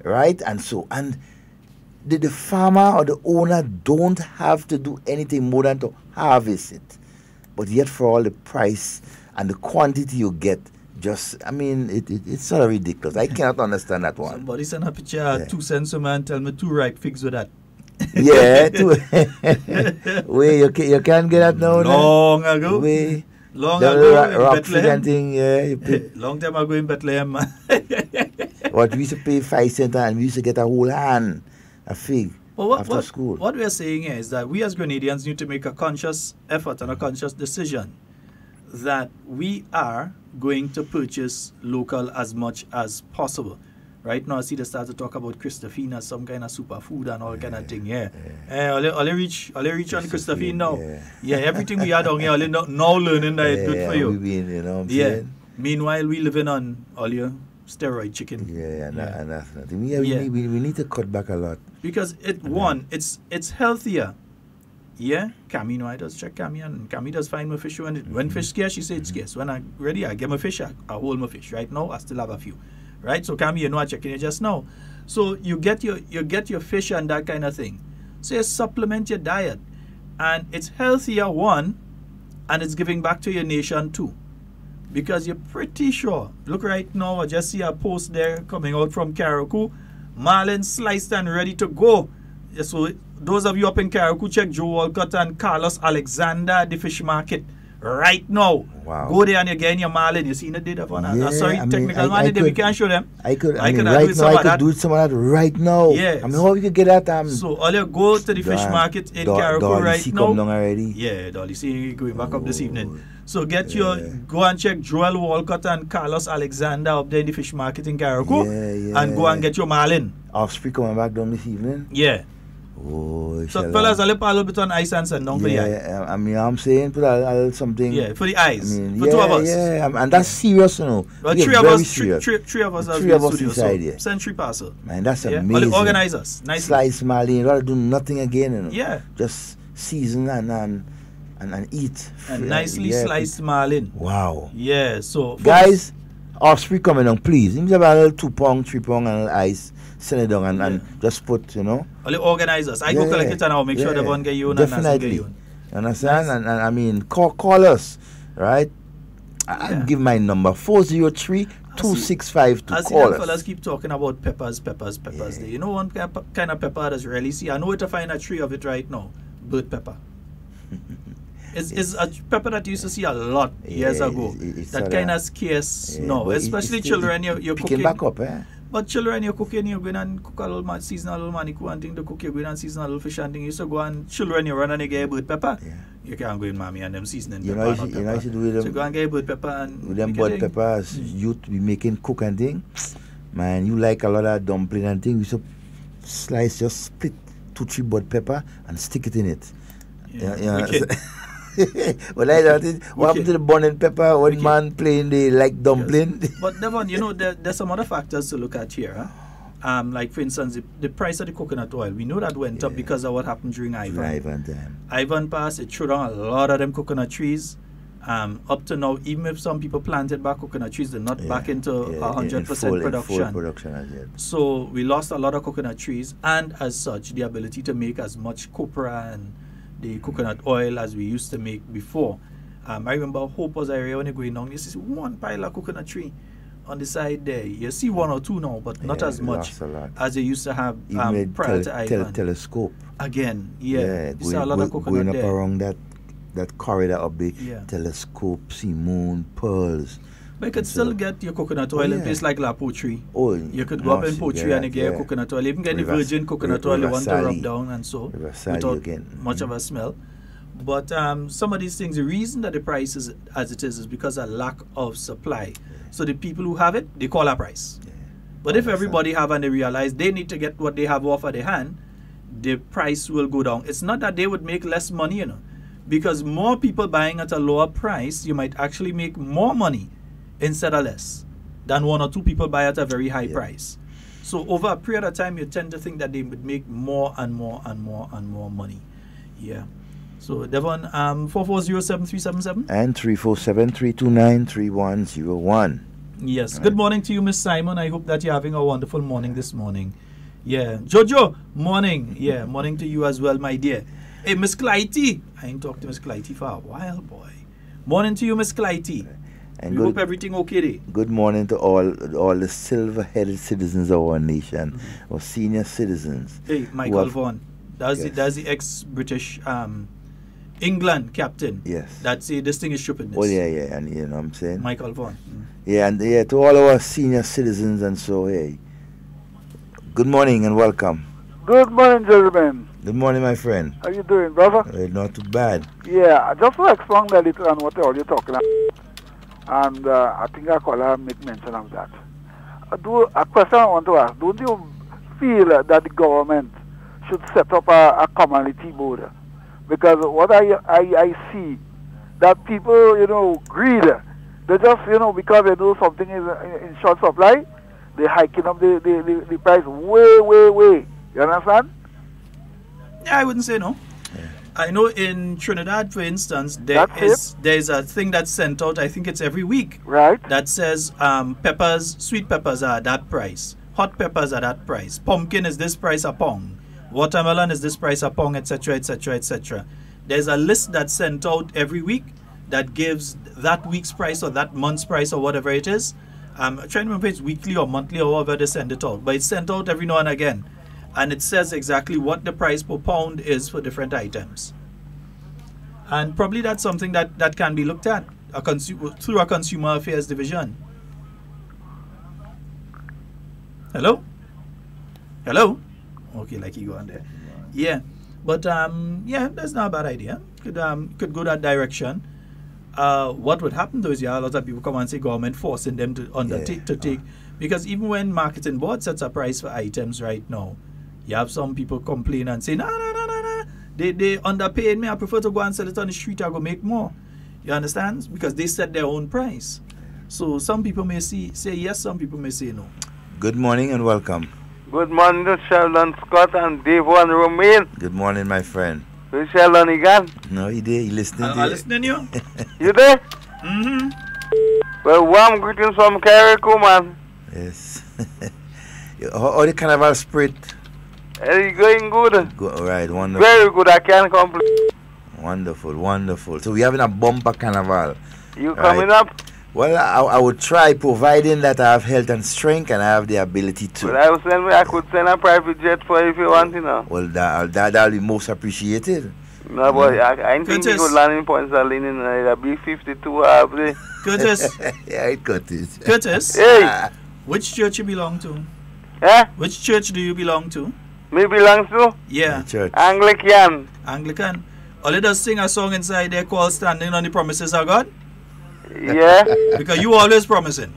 right? And the farmer or the owner don't have to do anything more than to harvest it. But yet, for all, the price and the quantity you get. Just, I mean, it's sort of ridiculous. I cannot understand that one. Somebody send a picture 2 cents a man, tell me 2 ripe figs with that. Yeah, wait, you can't get that now. Long ago. Wait. Long ago in Bethlehem. Thing, yeah, long time ago in Bethlehem, man. What we used to pay 5 cents and we used to get a whole hand, a fig, after school. What we are saying here is that we as Grenadians need to make a conscious effort and a conscious decision that we are going to purchase local as much as possible. Right now, I see they start to talk about Christophine, some kind of superfood and all kind of thing. Yeah, I'll reach on Christophine now. Yeah, everything we had on here, now learning that it's good for you. You know what I'm saying? Meanwhile, we living on all your steroid chicken. And that's nothing. We need to cut back a lot because it's healthier. Yeah, Cammy, I does check Cammy, and Cammy does find my fish. When fish scarce, she said it's scarce. When I ready, I get my fish, I hold my fish. Right now, I still have a few. Right, so Cammy, I checking it just now. So you get your fish and that kind of thing. So you supplement your diet, and it's healthier one, and it's giving back to your nation too, because you're pretty sure. Look right now, I just see a post there coming out from Carriacou, marlin sliced and ready to go. So those of you up in Carriacou, check Joe Walcott and Carlos Alexander at the fish market right now. Wow. Go there and you're getting your marlin. You seen the data for that? Sorry, technical man, we can't show them. I could do some of that right now. Yes. I mean, how you could get that? So all you go to the fish market in Carriacou right now. Come down already? Yeah, Dolly, see going back up this evening. So go and check Joel Walcott and Carlos Alexander up there in the fish market in Carriacou, and go and get your marlin. Offspring coming back down this evening? Yeah. Oh, so fellas, I'll put a little bit on ice and sand down for the eye. I mean, I'm saying put a little something. Yeah, for the eyes. I mean, for 2 of us. Yeah, and that's serious, you know. Well, three of us inside here. Send 3 parcel. Man, that's amazing. Organize us. Nice. Slice marlin, rather do nothing again, you know. Yeah. Just season and eat. And nicely sliced marlin. Wow. Yeah, so guys, Offspring coming on, please. You have a little 2 pound, 3 pound and a little ice. Send it down and just put, you know. Only organizers. I go collect it and I'll make sure the one get you definitely. And you understand? Nice. And I mean, call us, right? I'll give my number 403-265 to call us. Fellas keep talking about peppers. Yeah. You know one kind of pepper that's really see. I know where to find a tree of it right now. Bird pepper. It's a pepper that you used to see a lot years ago. That kind of scarce now, especially children. You're cooking back up, But children, you're cooking, you're going and cook a little seasonal maniku and thing to cook, you're going and seasonal little fish and thing. You used to go and children, you run and you get a bird pepper. Yeah. You can't go in mommy and them seasoning you pepper. You know, you should do with them. So go and get a bird pepper and with them bird peppers, you be making cook and thing. Man, you like a lot of dumpling and thing. You should slice, just split 2-3 bird pepper and stick it in it. Well, I don't think what happened to the bun and pepper when man playing the like dumpling. Yes. But Devon, you know, there's some other factors to look at here. Like for instance, the price of the coconut oil. We know that went up because of what happened during Ivan time. Ivan passed, it threw down a lot of them coconut trees. Up to now, even if some people planted back coconut trees, they're not back into 100% production. Full production so we lost a lot of coconut trees, and as such, the ability to make as much copra and the coconut oil as we used to make before. I remember Hope's area when you're going down, you see one pile of coconut tree on the side there. You see 1 or 2 now, but not as much as you used to have prior to Ivan. Telescope. Again, you see a lot of coconut going up there. around that corridor of the telescope, see moon, pearls. But you could still get your coconut oil in place like La Poultry. You could go up in Poultry and get your coconut oil. Even get the virgin coconut oil you want to rub down and so without much of a smell. But some of these things, the reason that the price is as it is because of lack of supply. So the people who have it, they call a price. But if everybody have and they realize they need to get what they have off of their hand, the price will go down. It's not that they would make less money, you know. Because more people buying at a lower price, you might actually make more money instead of less than 1 or 2 people buy at a very high price. So over a period of time, you tend to think that they would make more and more and more and more money. Yeah. So Devon, 4407377 and 347-329-3101. Yes. Good morning to you, Miss Simon. I hope that you're having a wonderful morning this morning. Yeah. Jojo, morning. Yeah, morning to you as well, my dear. Hey, Miss Clytie. I ain't talked to Miss Clytie for a while, boy. Morning to you, Miss Clytie. And we hope everything okay there. Good morning to all the silver-headed citizens of our nation, or senior citizens. Hey, Michael Vaughan, that's the ex-British England captain. Yes. That's a distinguished stupidness. Oh yeah, and you know what I'm saying. Michael Vaughan. Yeah, and to all our senior citizens, and so hey, good morning and welcome. Good morning, gentlemen. Good morning, my friend. How you doing, brother? Not too bad. Yeah, just to expound a little on what all you're talking about, and I think I call her make mention of that. A question I want to ask: don't you feel that the government should set up a community board? Because what I see, that people, greed. They just, because they do something in short supply, they hiking up the price way. You understand? Yeah, I wouldn't say no. Yeah. I know in Trinidad, for instance, there's a thing that's sent out, I think it's every week. Right. That says sweet peppers are that price. Hot peppers are that price. Pumpkin is this price a pound. Watermelon is this price a pound, etc., etc., etc. There's a list that's sent out every week that gives that week's price or that month's price or whatever it is. I'm trying to remember if it's weekly or monthly or however they send it out. But it's sent out every now and again. And it says exactly what the price per pound is for different items. And probably that's something that can be looked at through a consumer affairs division. Hello? Okay, like you go on there. Yeah. But that's not a bad idea. Could go that direction. What would happen though is a lot of people come and say government forcing them to undertake to take, because even when marketing board sets a price for items right now, you have some people complain and say, no, they underpaid me. I prefer to go and sell it on the street. I go make more. You understand? Because they set their own price. So some people may say yes, some people may say no. Good morning and welcome. Good morning to Sheldon Scott and Devon Romain. Good morning, my friend. Where's Sheldon again? No, he there. He listening. I'm listening to you. You there? Mm-hmm. Well, warm greetings from Carriacou, man. Yes. How the carnival spirit? It's going good. Right, wonderful. Very good, I can't complain. Wonderful. So we're having a bumper carnival. You coming up? Well, I would try, providing that I have health and strength and I have the ability to. Well, I could send a private jet for you if you want, Well, that'll be most appreciated. No, but I think you could land in Point Saline in a B-52 half day. Curtis. Yeah, Curtis. Curtis. Hey. Which church you belong to? Eh? Which church do you belong to? Me belongs to? Yeah. Church. Anglican. All it does sing a song inside there called Standing on the Promises of God? Yeah. Because you always promising.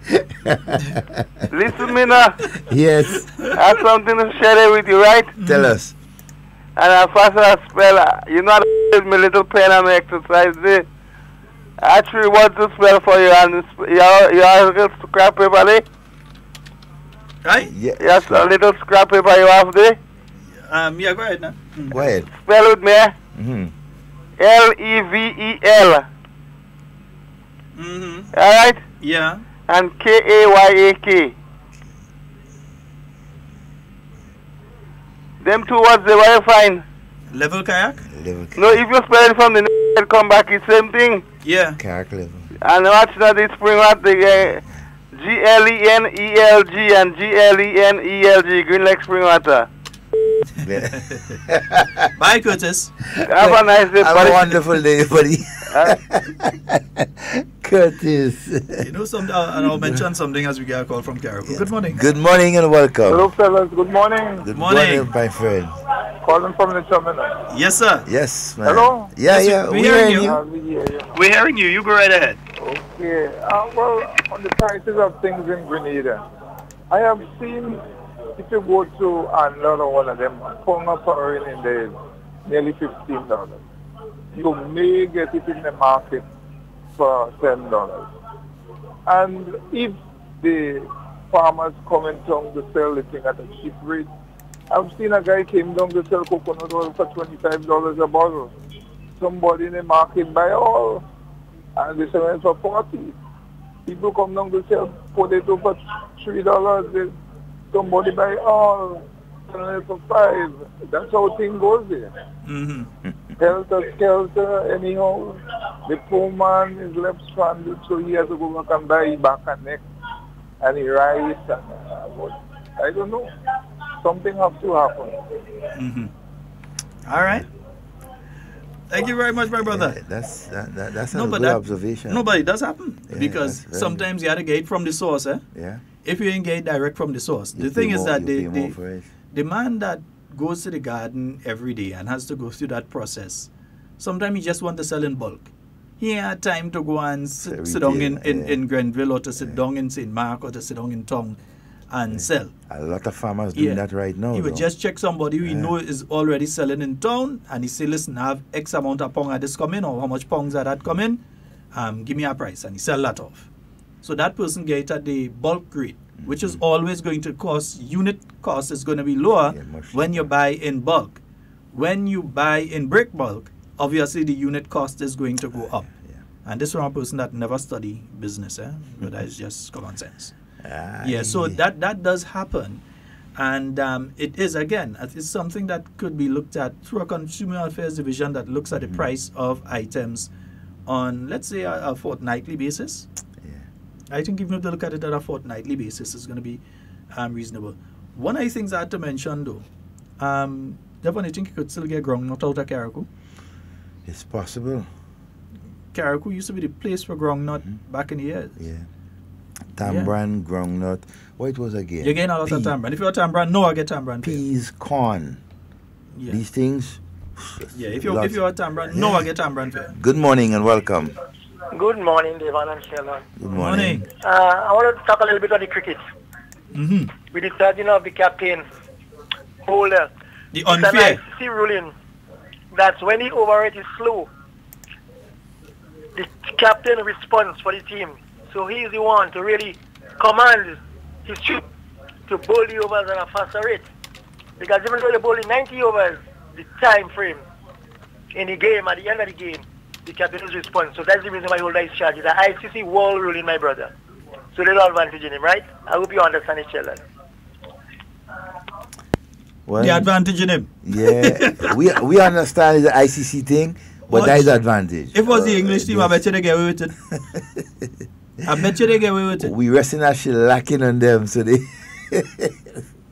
Listen me now. Yes. I have something to share with you, right? Tell us. And I first I spell, you know, my little pen and my exercise there. I actually want to spell for you and you have a scrap paper there? Right? Yeah. Yes, a little scrap paper you have there? Yeah, go ahead now. Go ahead. Spell with me. Mm-hmm. Level. Mm-hmm. Alright? Yeah. And Kayak. Them two words they were fine. Level kayak? No, if you spell it from the net, come back, it's same thing. Yeah. Kayak level. And watch now this spring what the GLENELG and GLENELG, Green Lake Spring Water. Bye, Curtis. Have a nice day, buddy. Have a wonderful day, buddy. Curtis. You know, I'll mention something as we get a call from Carriacou. Yeah. Good morning. Good morning and welcome. Hello, fellas. Good morning. Good morning, my friend. Calling from the terminal. Yes, sir. Yes, man. Hello? Yeah. We're hearing you. We're hearing you. You go right ahead. Okay. Well, on the prices of things in Grenada, I have seen, if you go to another one of them, a pound of foreign in there is nearly $15. You may get it in the market for $10. And if the farmers coming down to sell the thing at a cheap rate, I've seen a guy came down to sell coconut oil for $25 a bottle. Somebody in the market buy all, and they sell it for $40. People come down to sell potato for $3. Somebody buy all, selling it for $5. That's how things goes there. Mm-hmm. helter-skelter anyhow. The poor man is left stranded, so he has to go back and buy back and neck and the rice. And, but I don't know. Something has to happen. All right. Thank you very much, my brother. Yeah, that's a good observation. No, but it does happen because sometimes you have to get it from the source. Yeah. If you ain't get it direct from the source, the thing is that the man that goes to the garden every day and has to go through that process, sometimes he just want to sell in bulk. He ain't had time to go and sit down in Grenville or to sit down in St. Mark or to sit down in Tong and sell. A lot of farmers doing that right now. He would just check somebody who he know is already selling in town and he say, listen, I have X amount of pound at this coming or how much pounds are that coming, give me a price, and he sell that off. So that person get at the bulk rate, which is always going to cost, unit cost is going to be lower when you buy in bulk. When you buy in brick bulk, obviously the unit cost is going to go up. And this from a person that never study business, but that is just common sense. So that does happen. And it is, again, it's something that could be looked at through a consumer affairs division that looks at the price of items on, let's say, a fortnightly basis. I think even if they look at it at a fortnightly basis, it's going to be reasonable. One of the things I had to mention, though, Devon, I think you could still get groundnut out of Carriacou? It's possible. Carriacou used to be the place for groundnut back in the years. Tambran, groundnut. What it was again? You're getting a lot of tambran. If you're a tambran, no, I get tambran. Peas, corn. These things. If you're a tambran, no, I get tambran. Good morning and welcome. Good morning, Devon and Sheldon. Good morning. I want to talk a little bit on the cricket. With the charging of the captain holder. The unfair. It's a ruling that when the over rate is slow, the captain responds for the team. So he is the one to really command his troop to bowl the overs at a faster rate. Because even though you bowl in 90 overs, the time frame in the game, at the end of the game, the captain is response. So that's the reason why holder is charged. The ICC world ruling, my brother. So there's no advantage in him, right? I hope you understand it, Sheldon. Well, the advantage in him. Yeah, we understand the ICC thing, but that is advantage. If it was the English team, I bet you they get away with it. I bet you they get away with it. We resting actually lacking on them, so they.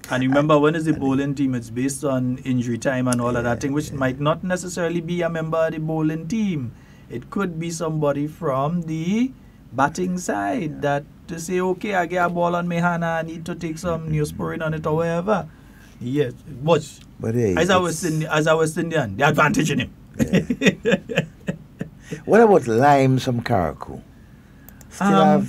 And remember, when is the bowling team? It's based on injury time and all of that thing, which might not necessarily be a member of the bowling team. It could be somebody from the batting side that to say, okay, I get a ball on my hand, I need to take some Neosporin on it or whatever. Yes, watch. But hey, as a West Indian, the advantage in him. Yeah. What about limes from Carriacou? Well,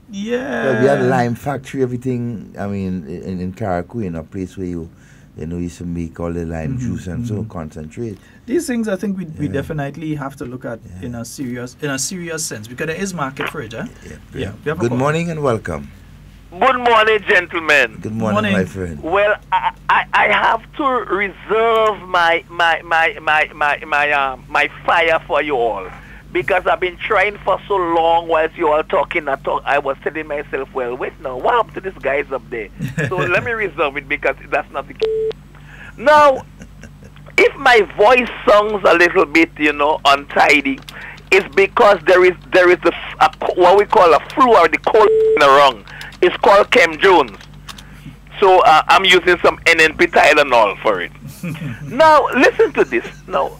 we had a lime factory, everything. I mean, in Carriacou, a place where you used to make all the lime juice and so concentrate. These things, I think, we definitely have to look at in a serious sense because there is market for it. Good morning and welcome. Good morning, gentlemen. Good morning, my friend. Well, I have to reserve my fire for you all because I've been trying for so long whilst you all talking. I was telling myself, well, wait now, what happened to these guys up there? So let me reserve it because that's not the case. Now, if my voice sounds a little bit, untidy, it's because there is what we call a flu or the cold in the wrong. It's called Chem Jones. So I'm using some NNP Tylenol for it. Now, listen to this. Now,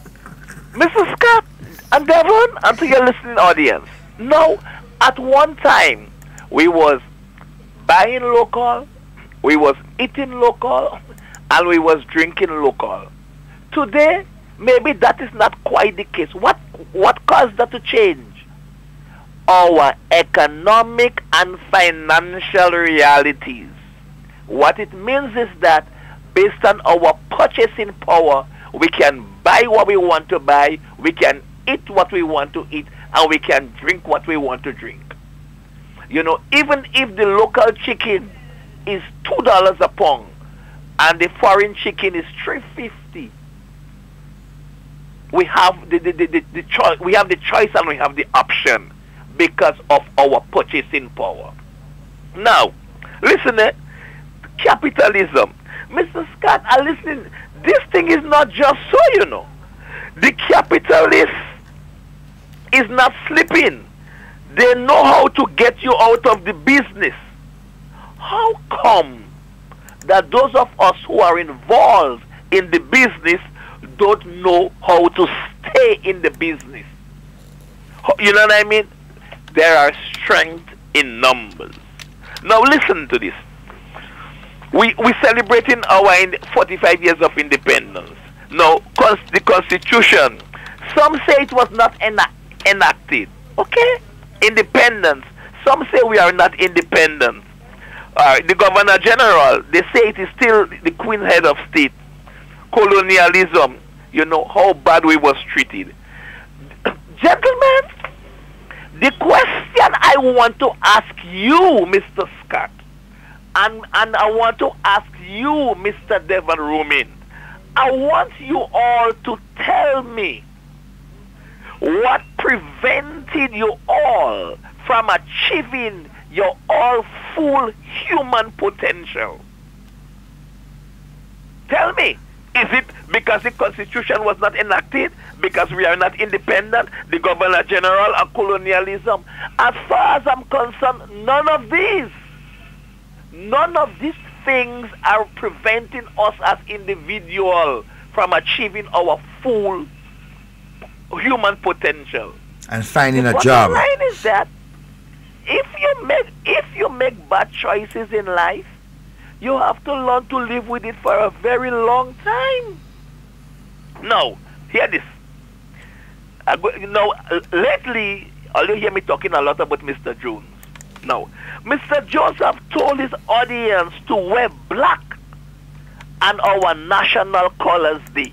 Mr. Scott and Devon, and to your listening audience. Now, at one time, we was buying local, we was eating local, and we was drinking local. Today, maybe that is not quite the case. What caused that to change? Our economic and financial realities. What it means is that based on our purchasing power, we can buy what we want to buy, we can eat what we want to eat, and we can drink what we want to drink. Even if the local chicken is $2 a pound and the foreign chicken is $3.50, we have the choice. We have the choice and we have the option because of our purchasing power. Now, listen, capitalism. Mr. Scott, listen, this thing is not just so, The capitalist is not sleeping. They know how to get you out of the business. How come that those of us who are involved in the business don't know how to stay in the business? You know what I mean? There are strength in numbers. Now listen to this. We're celebrating our 45 years of independence. Now, the Constitution, some say it was not enacted. Okay? Independence. Some say we are not independent. The Governor General, they say it is still the Queen Head of State. Colonialism, you know, how bad we was treated. Gentlemen, the question I want to ask you, Mr. Scott, and I want to ask you, Mr. Devon Romain, I want you all to tell me what prevented you all from achieving your all full human potential. Tell me, is it because the Constitution was not enacted? Because we are not independent? The Governor General or colonialism? As far as I'm concerned, none of these things are preventing us as individuals from achieving our full human potential. And finding a The job. bottom line is that if you make bad choices in life, you have to learn to live with it for a very long time. Now, hear this. Lately, you hear me talking a lot about Mr. Jones. Now, Mr. Jones have told his audience to wear black on our National Colors Day.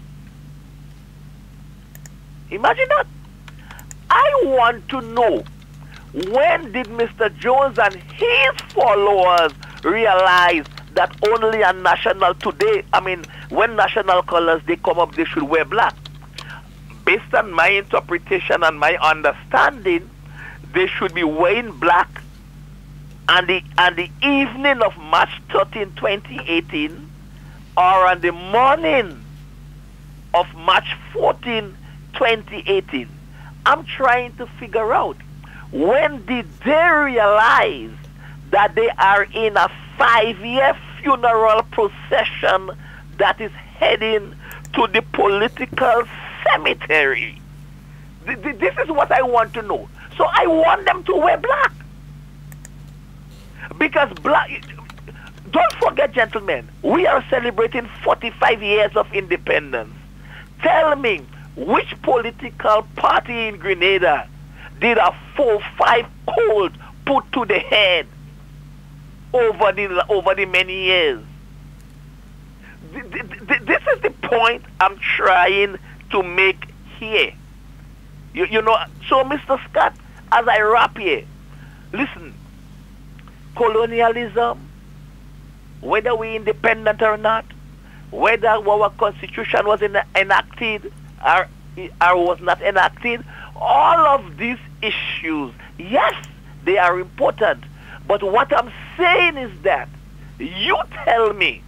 Imagine that. I want to know, when did Mr. Jones and his followers realize that only on when National Colors Day come up, they should wear black? Based on my interpretation and my understanding, they should be wearing black on the evening of March 13, 2018, or on the morning of March 14, 2018. I'm trying to figure out, when did they realize that they are in a 5-year funeral procession that is heading to the political cemetery? This is what I want to know. So I want them to wear black. Because black, don't forget, gentlemen, we are celebrating 45 years of independence. Tell me, which political party in Grenada did a 4-5 cold put to the head over the many years? This is the point I'm trying to make here. You know, so Mr. Scott, as I wrap here, listen, colonialism, whether we independent or not, whether our Constitution was enacted or was not enacted, all of these issues, yes, they are important. But what I'm saying is that you tell me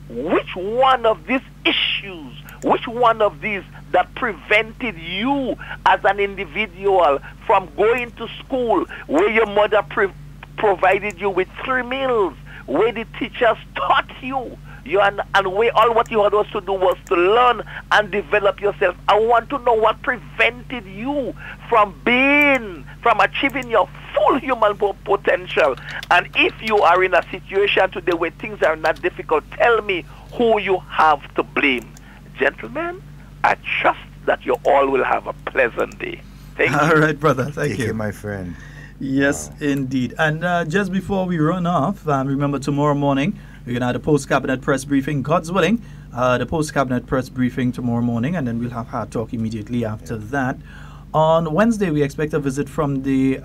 which one of these issues, which one of these that prevented you as an individual from going to school where your mother provided you with 3 meals, where the teachers taught you, and where all what you had was to do was to learn and develop yourself. I want to know what prevented you from achieving your full human potential. And if you are in a situation today where things are not difficult, tell me who you have to blame. Gentlemen, I trust that you all will have a pleasant day. Thank you. All right, brother. Thank you, my friend. Yes, indeed. And just before we run off, remember tomorrow morning, we're going to have the post-cabinet press briefing, God's willing, the post-cabinet press briefing tomorrow morning, and then we'll have Hard Talk immediately after that. On Wednesday, we expect a visit from the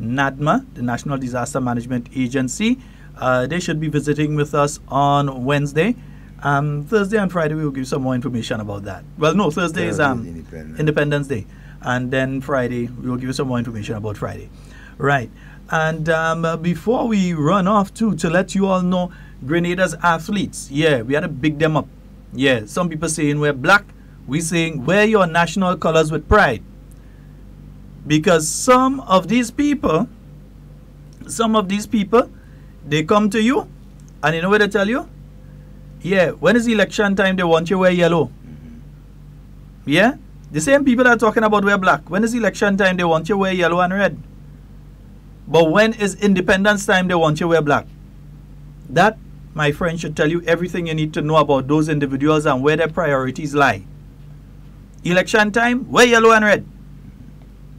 NADMA, the National Disaster Management Agency. They should be visiting with us on Wednesday. Thursday and Friday, we will give some more information about that. Well, no, Thursday is Independence Day. And then Friday, we will give you some more information about Friday. Right. And before we run off, to let you all know, Grenada's athletes, we had to big them up. Yeah, some people saying we're black, We're saying wear your national colors with pride. Because some of these people, they come to you, and you know what they tell you? Yeah, when is election time, they want you to wear yellow. Yeah? The same people that are talking about wear black. When is election time, they want you to wear yellow and red. But when is independence time, they want you to wear black. That, my friend, should tell you everything you need to know about those individuals and where their priorities lie. Election time, wear yellow and red.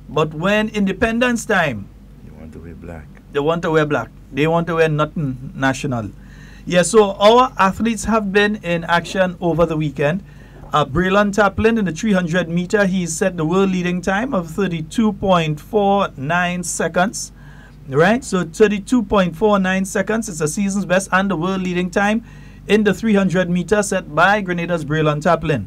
But when independence time, they want to wear black. They want to wear black. They want to wear nothing national. Yeah, so our athletes have been in action over the weekend. Braylon Taplin in the 300 meter, he set the world leading time of 32.49 seconds. Right, so 32.49 seconds is the season's best and the world leading time in the 300 meter set by Grenada's Braylon Taplin.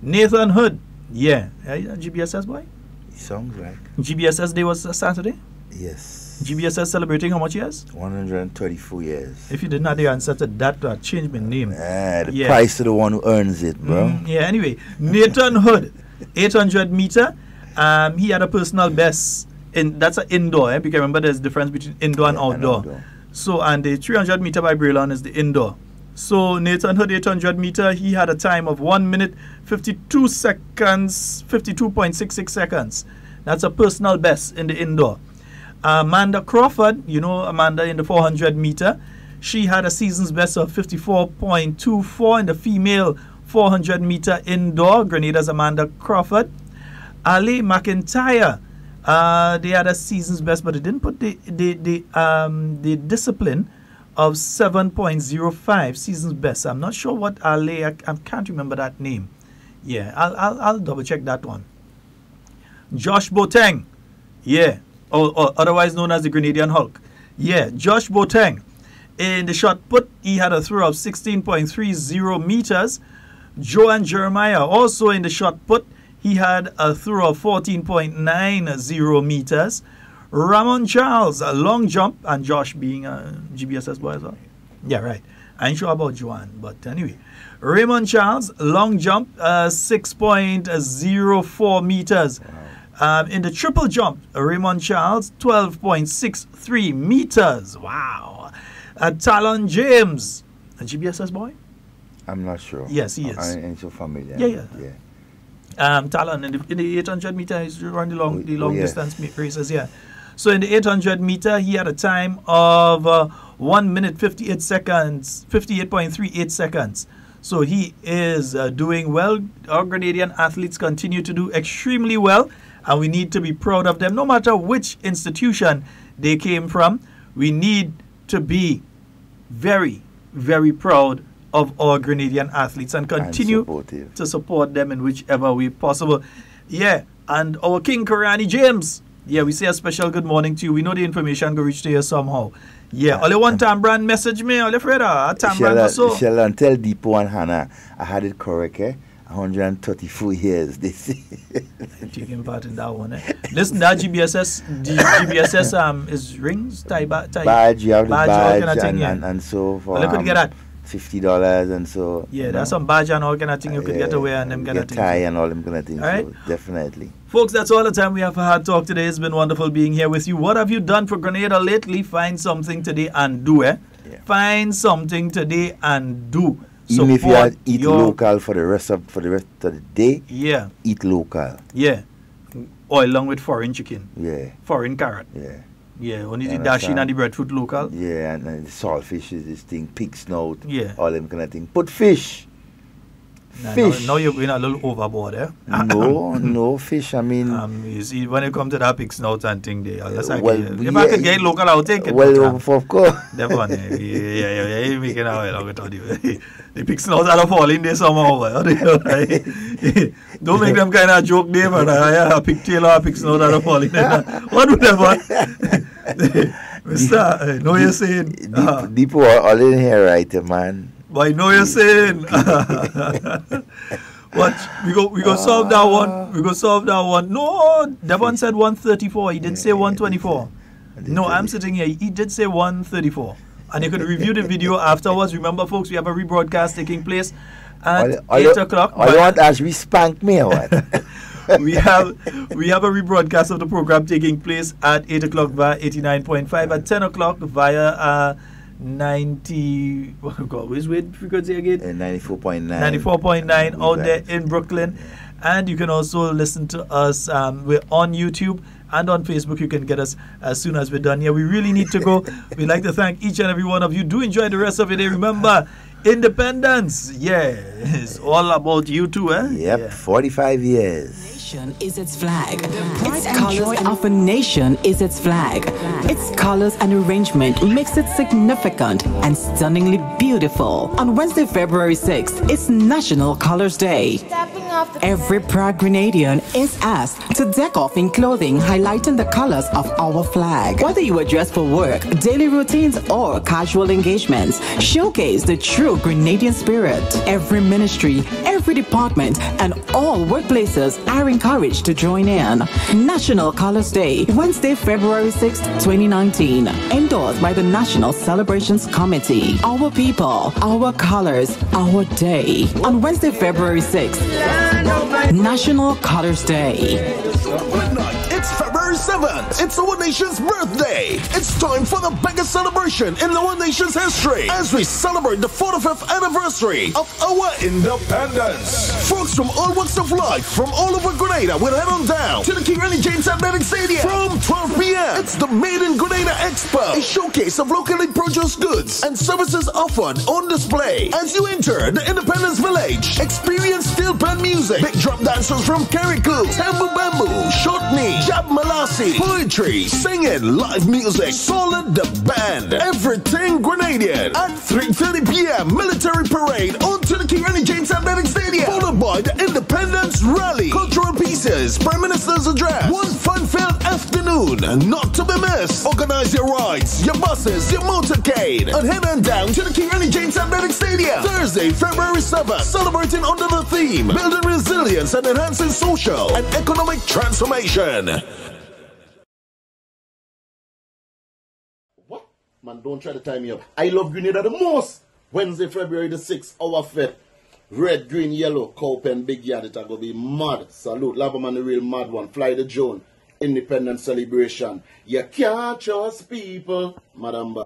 Nathan Hood, yeah, GBSS boy? It sounds like. GBSS day was Saturday? Yes. GBSS celebrating how much years? 134 years. If you did not the answer to that, I'd change my name. The price to the one who earns it, bro. Anyway, Nathan Hood, 800 meter, he had a personal best. That's an indoor, because remember there's a difference between indoor and outdoor. So, and the 300 meter by Braylon is the indoor. So, Nathan Hood, 800 meter, he had a time of 1 minute, 52 seconds, 52.66 seconds. That's a personal best in the indoor. Amanda Crawford, you know Amanda in the 400 meter, she had a season's best of 54.24 in the female 400 meter indoor. Grenada's Amanda Crawford. Ali McIntyre, they had a season's best, but they didn't put the discipline of 7.05 season's best. I'm not sure what Ali, I can't remember that name. Yeah, I'll double check that one. Josh Boateng, yeah, or otherwise known as the Grenadian Hulk. Yeah, Josh Boateng. In the shot put, he had a throw of 16.30 meters. Joan Jeremiah, also in the shot put, he had a throw of 14.90 meters. Ramon Charles, a long jump, and Josh being a GBSS boy as well. Yeah, right. I ain't sure about Joan, but anyway. Raymond Charles, long jump, 6.04 meters. In the triple jump, Raymond Charles, 12.63 meters. Wow. Talon James, a GBSS boy? I'm not sure. Yes, he is. I ain't so familiar. Yeah. Talon in the 800 meter, he's run the long distance races, yeah. So in the 800 meter, he had a time of 1 minute 58 seconds, 58.38 seconds. So he is doing well. Our Grenadian athletes continue to do extremely well, and we need to be proud of them. No matter which institution they came from, we need to be very, very proud of our Grenadian athletes and continue to support them in whichever way possible. Yeah, and our King Karani James. Yeah, we say a special good morning to you. We know the information go reach to you somehow. Yeah, only one Tambran message me, only Freda, Tambran also. Sheldon, tell Deepo and Hannah, I had it correct, 134 years, they say. Taking part in that one, Listen, that GBSS is rings, badge, you have the badge kind of thing, and so for you could get that. $50 and so. Yeah, there's some badge and all kind of thing you could get away and them kind of things. Tie and all them kind of things. All right? So definitely. Folks, that's all the time we have for Hard Talk today. It's been wonderful being here with you. What have you done for Grenada lately? Find something today and do, Find something today and do. Even if you eat local for the rest of the day, eat local. Yeah. Or along with foreign chicken. Yeah. Foreign carrot. Yeah. Yeah, only the dashing and the breadfruit local. Yeah, and the saltfish is this thing, pig snout, all them kind of thing. Put fish. Now you're going a little overboard, No, fish, I mean... you see, when it comes to that pig snout and thing, if I could get local, I'll take it. Well, of course. Definitely. Yeah, you're making a while, I'll tell you. The pig snouts are falling there somehow. Don't make them kind of joke there, but a pigtail or a pig snout are falling there. What would that one? Mister, know you're saying? Deepo all in here, right, man? Why know you're saying? What? We go solve that one. We go solve that one. No, Devon said 134. He didn't say 124. No, I'm sitting here. He did say 134. And you could review the video afterwards. Remember, folks, we have a rebroadcast taking place at 8 o'clock. I want as we spank me or what? we have a rebroadcast of the program taking place at 8 o'clock via 89.5, at 10 o'clock via 90. Oh God, which frequency again? 94.9. 94.9 out there in Brooklyn. And you can also listen to us. We're on YouTube and on Facebook. You can get us as soon as we're done here. We really need to go. We'd like to thank each and every one of you. Do enjoy the rest of your day. Remember, independence. Yeah, it's all about you too, eh? Yep, yeah. 45 years. Is its flag. Its colors of a nation is its flag. Its colors and arrangement makes it significant and stunningly beautiful. On Wednesday, February 6th, it's National Colors Day. Every proud Grenadian is asked to deck off in clothing highlighting the colors of our flag. Whether you are dressed for work, daily routines, or casual engagements, showcase the true Grenadian spirit. Every ministry, every department, and all workplaces are encouraged to join in. National Colors Day, Wednesday, February 6, 2019. Endorsed by the National Celebrations Committee. Our people, our colors, our day. On Wednesday, February 6th, National Colors Day. It's February 7th. It's our nation's birthday. It's time for the biggest celebration in our nation's history as we celebrate the 45th anniversary of our independence. Folks from all walks of life from all over Grenada will head on down to the Kirani James Athletic Stadium from 12 p.m. It's the Made in Grenada Expo, a showcase of locally produced goods and services offered on display. As you enter the Independence Village, experience steel band music, big drum dancers from Carriacou, Tambu Bamboo, Shortney, Jab Malasi, poetry, singing, live music, Solid the Band, everything Grenadian. At 3:30 p.m. military parade onto the Kirani James Athletic Stadium, followed by the Independence Rally, cultural pieces, Prime Minister's address, one fun-filled afternoon not to be missed. Organize your rides, your buses, your motorcade, and head on down to the Kirani James Athletic Stadium Thursday, February 7th, celebrating under the theme building resilience and enhancing social and economic transformation. What? Man, don't try to tie me up. I love Grenada the most. Wednesday, February the 6th, our fete. Red, green, yellow, cow pen, big yard. It's going to be mad. Salute. Lavaman, the real mad one. Fly the Joan. Independence celebration. You can't trust people. Madam.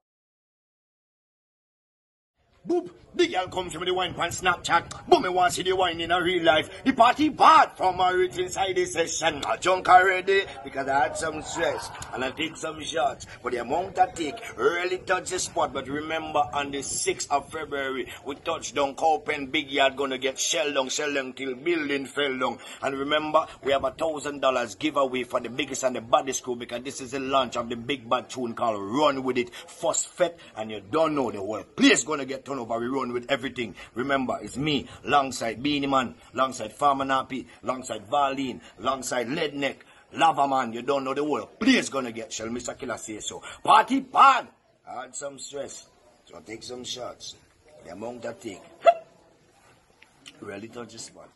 Boop. The girl comes to me the wine pan Snapchat. But me want to see the wine in a real life. The party bad from my rich inside the session. I drunk already because I had some stress. And I take some shots. But the amount I take really touch the spot. But remember on the 6th of February, we touch down Cowpen Big Yard gonna get Sheldon till building fell down. And remember, we have $1,000 giveaway for the biggest and the baddest crew because this is the launch of the big bad tune called Run With It. First fete, and you don't know the whole place gonna get turned over. We run with everything. Remember, it's me, alongside Beanie Man, alongside Farmer Nappy, alongside Valine, alongside Leadneck, Lava Man. You don't know the whole place gonna get shell. Mr. Killer say so. Party bad. I had some stress, so I take some shots. The amount I take really touch the spot.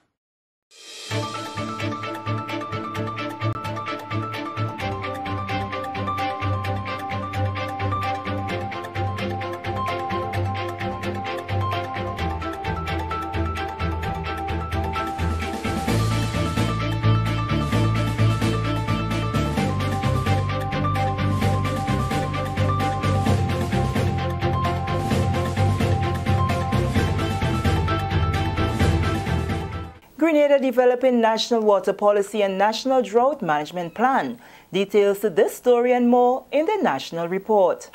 Grenada developing national water policy and national drought management plan. Details to this story and more in the national report.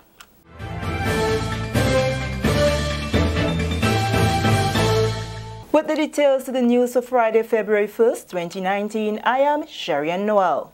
With the details to the news for Friday, February 1st, 2019, I am Sherian Noel.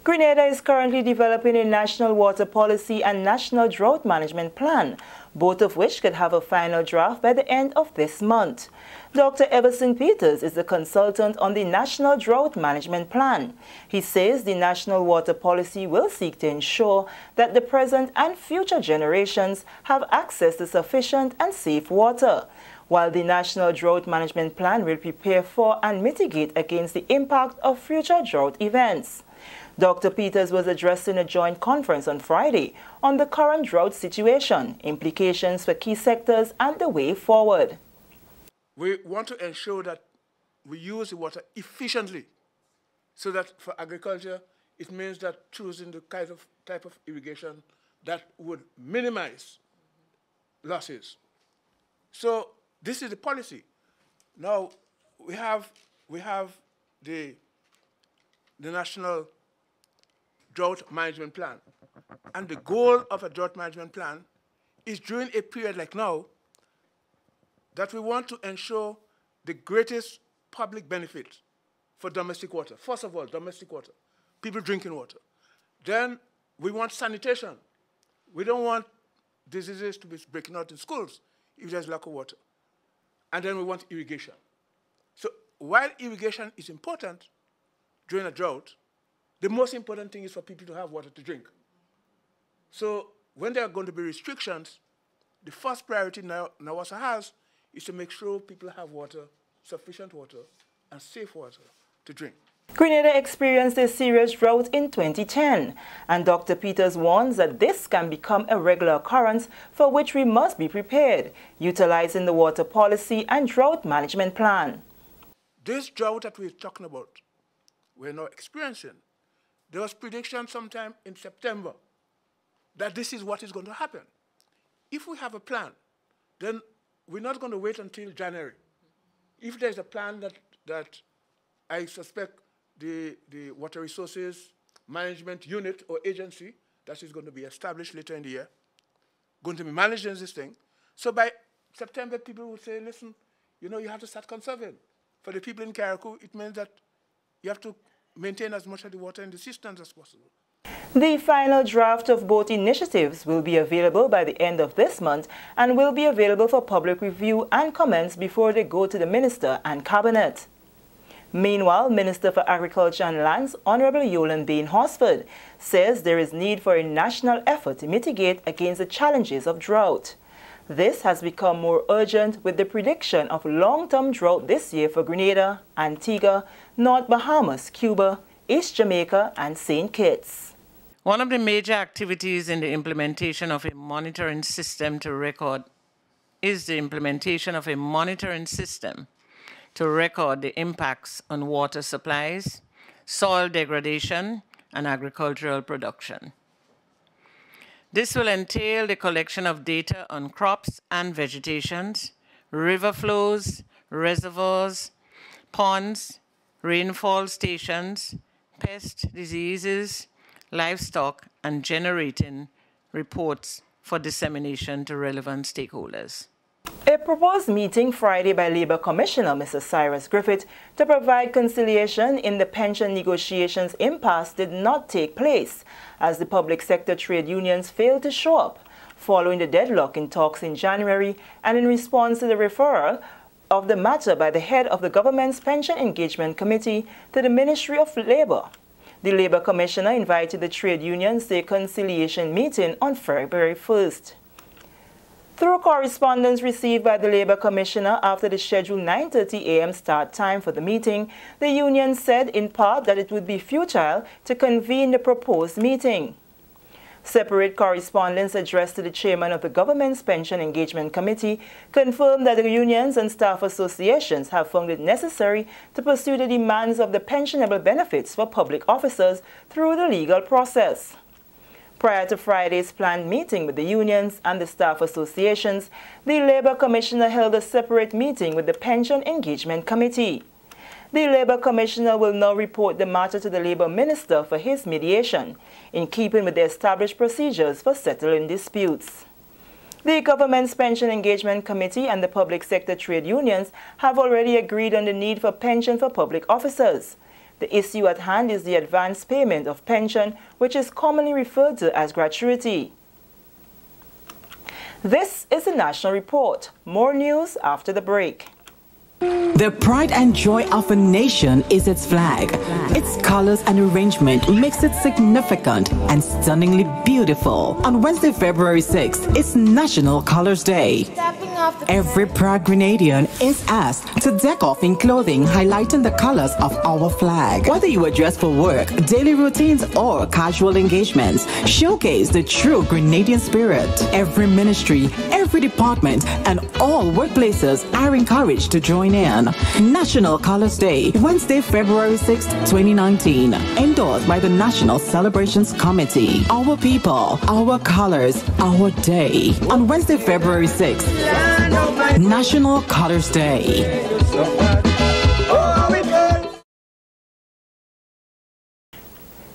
Grenada is currently developing a national water policy and national drought management plan, both of which could have a final draft by the end of this month. Dr. Everson Peters is the consultant on the National Drought Management Plan. He says the national water policy will seek to ensure that the present and future generations have access to sufficient and safe water, while the National Drought Management Plan will prepare for and mitigate against the impact of future drought events. Dr. Peters was addressing a joint conference on Friday on the current drought situation, implications for key sectors, and the way forward. we want to ensure that we use the water efficiently, so that for agriculture, it means that choosing the type of irrigation that would minimize losses. So this is the policy. Now we have the National Drought Management Plan, and the goal of a drought management plan is during a period like now that we want to ensure the greatest public benefit for domestic water. First of all, domestic water, people drinking water. Then we want sanitation. We don't want diseases to be breaking out in schools if there's lack of water. And then we want irrigation. So while irrigation is important during a drought, the most important thing is for people to have water to drink. So when there are going to be restrictions, the first priority NAWASA has is to make sure people have water, sufficient water, and safe water to drink. Grenada experienced a serious drought in 2010, and Dr. Peters warns that this can become a regular occurrence for which we must be prepared, utilizing the water policy and drought management plan. This drought that we're talking about, we're now experiencing, there was prediction sometime in September that this is what is going to happen. If we have a plan, then we're not going to wait until January. If there's a plan that I suspect the Water Resources Management Unit or agency that is going to be established later in the year, going to be managing this thing. So by September, people will say, listen, you know, you have to start conserving. For the people in Carriacou, it means that you have to maintain as much of the water in the systems as possible. The final draft of both initiatives will be available by the end of this month and will be available for public review and comments before they go to the Minister and Cabinet. Meanwhile, Minister for Agriculture and Lands, Honorable Yolande Bain Horsford, says there is need for a national effort to mitigate against the challenges of drought. This has become more urgent with the prediction of long-term drought this year for Grenada, Antigua, North Bahamas, Cuba, East Jamaica, and St. Kitts. One of the major activities in the implementation of a monitoring system to record the impacts on water supplies, soil degradation, and agricultural production. This will entail the collection of data on crops and vegetations, river flows, reservoirs, ponds, rainfall stations, pest diseases, livestock, and generating reports for dissemination to relevant stakeholders. A proposed meeting Friday by Labour Commissioner Mr. Cyrus Griffith to provide conciliation in the pension negotiations impasse did not take place, as the public sector trade unions failed to show up, following the deadlock in talks in January and in response to the referral of the matter by the head of the government's Pension Engagement Committee to the Ministry of Labour. The Labour Commissioner invited the trade unions to a conciliation meeting on February 1st. Through correspondence received by the Labour Commissioner after the scheduled 9:30 a.m. start time for the meeting, the union said in part that it would be futile to convene the proposed meeting. Separate correspondence addressed to the chairman of the government's Pension Engagement Committee confirmed that the unions and staff associations have found it necessary to pursue the demands of the pensionable benefits for public officers through the legal process. Prior to Friday's planned meeting with the unions and the staff associations, the Labour Commissioner held a separate meeting with the Pension Engagement Committee. The Labour Commissioner will now report the matter to the Labour Minister for his mediation, in keeping with the established procedures for settling disputes. The government's Pension Engagement Committee and the public sector trade unions have already agreed on the need for pension for public officers. The issue at hand is the advance payment of pension, which is commonly referred to as gratuity. This is the National Report. More news after the break. The pride and joy of a nation is its flag. Its colors and arrangement makes it significant and stunningly beautiful. On Wednesday, February 6th, it's National Colors Day. Stepping Every proud Grenadian is asked to deck off in clothing highlighting the colors of our flag. Whether you are dressed for work, daily routines, or casual engagements, showcase the true Grenadian spirit. Every ministry, every department, and all workplaces are encouraged to join in. National Colors Day, Wednesday, February 6, 2019. Endorsed by the National Celebrations Committee. Our people, our colors, our day. On Wednesday, February 6th, National Colors Day.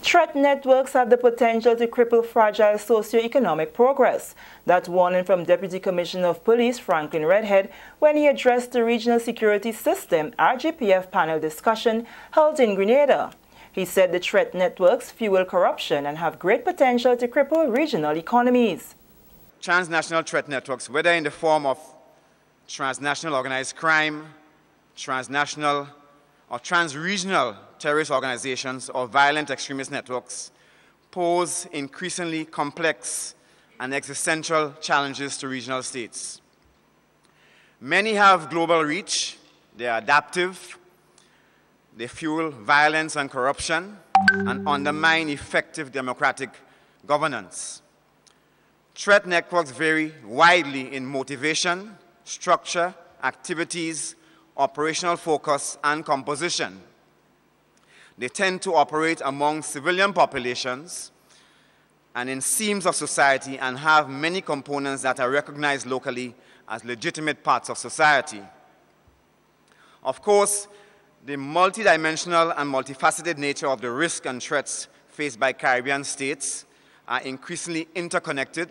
Threat networks have the potential to cripple fragile socio-economic progress. That warning from Deputy Commissioner of Police Franklin Redhead when he addressed the Regional Security System RGPF panel discussion held in Grenada. He said the threat networks fuel corruption and have great potential to cripple regional economies. Transnational threat networks, whether in the form of transnational organized crime, transnational or trans-regional terrorist organizations or violent extremist networks, pose increasingly complex and existential challenges to regional states. Many have global reach, they are adaptive, they fuel violence and corruption, and undermine effective democratic governance. Threat networks vary widely in motivation, structure, activities, operational focus, and composition. They tend to operate among civilian populations and in seams of society and have many components that are recognized locally as legitimate parts of society. Of course, the multidimensional and multifaceted nature of the risks and threats faced by Caribbean states are increasingly interconnected,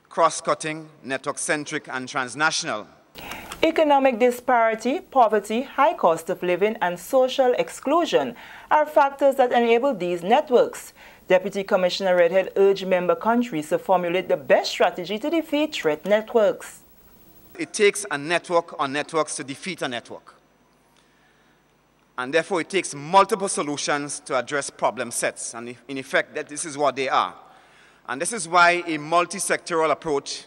cross-cutting, network-centric, and transnational. Economic disparity, poverty, high cost of living, and social exclusion are factors that enable these networks. Deputy Commissioner Redhead urged member countries to formulate the best strategy to defeat threat networks. It takes a network or networks to defeat a network. And therefore, it takes multiple solutions to address problem sets. And in effect, this is what they are. And this is why a multi-sectoral approach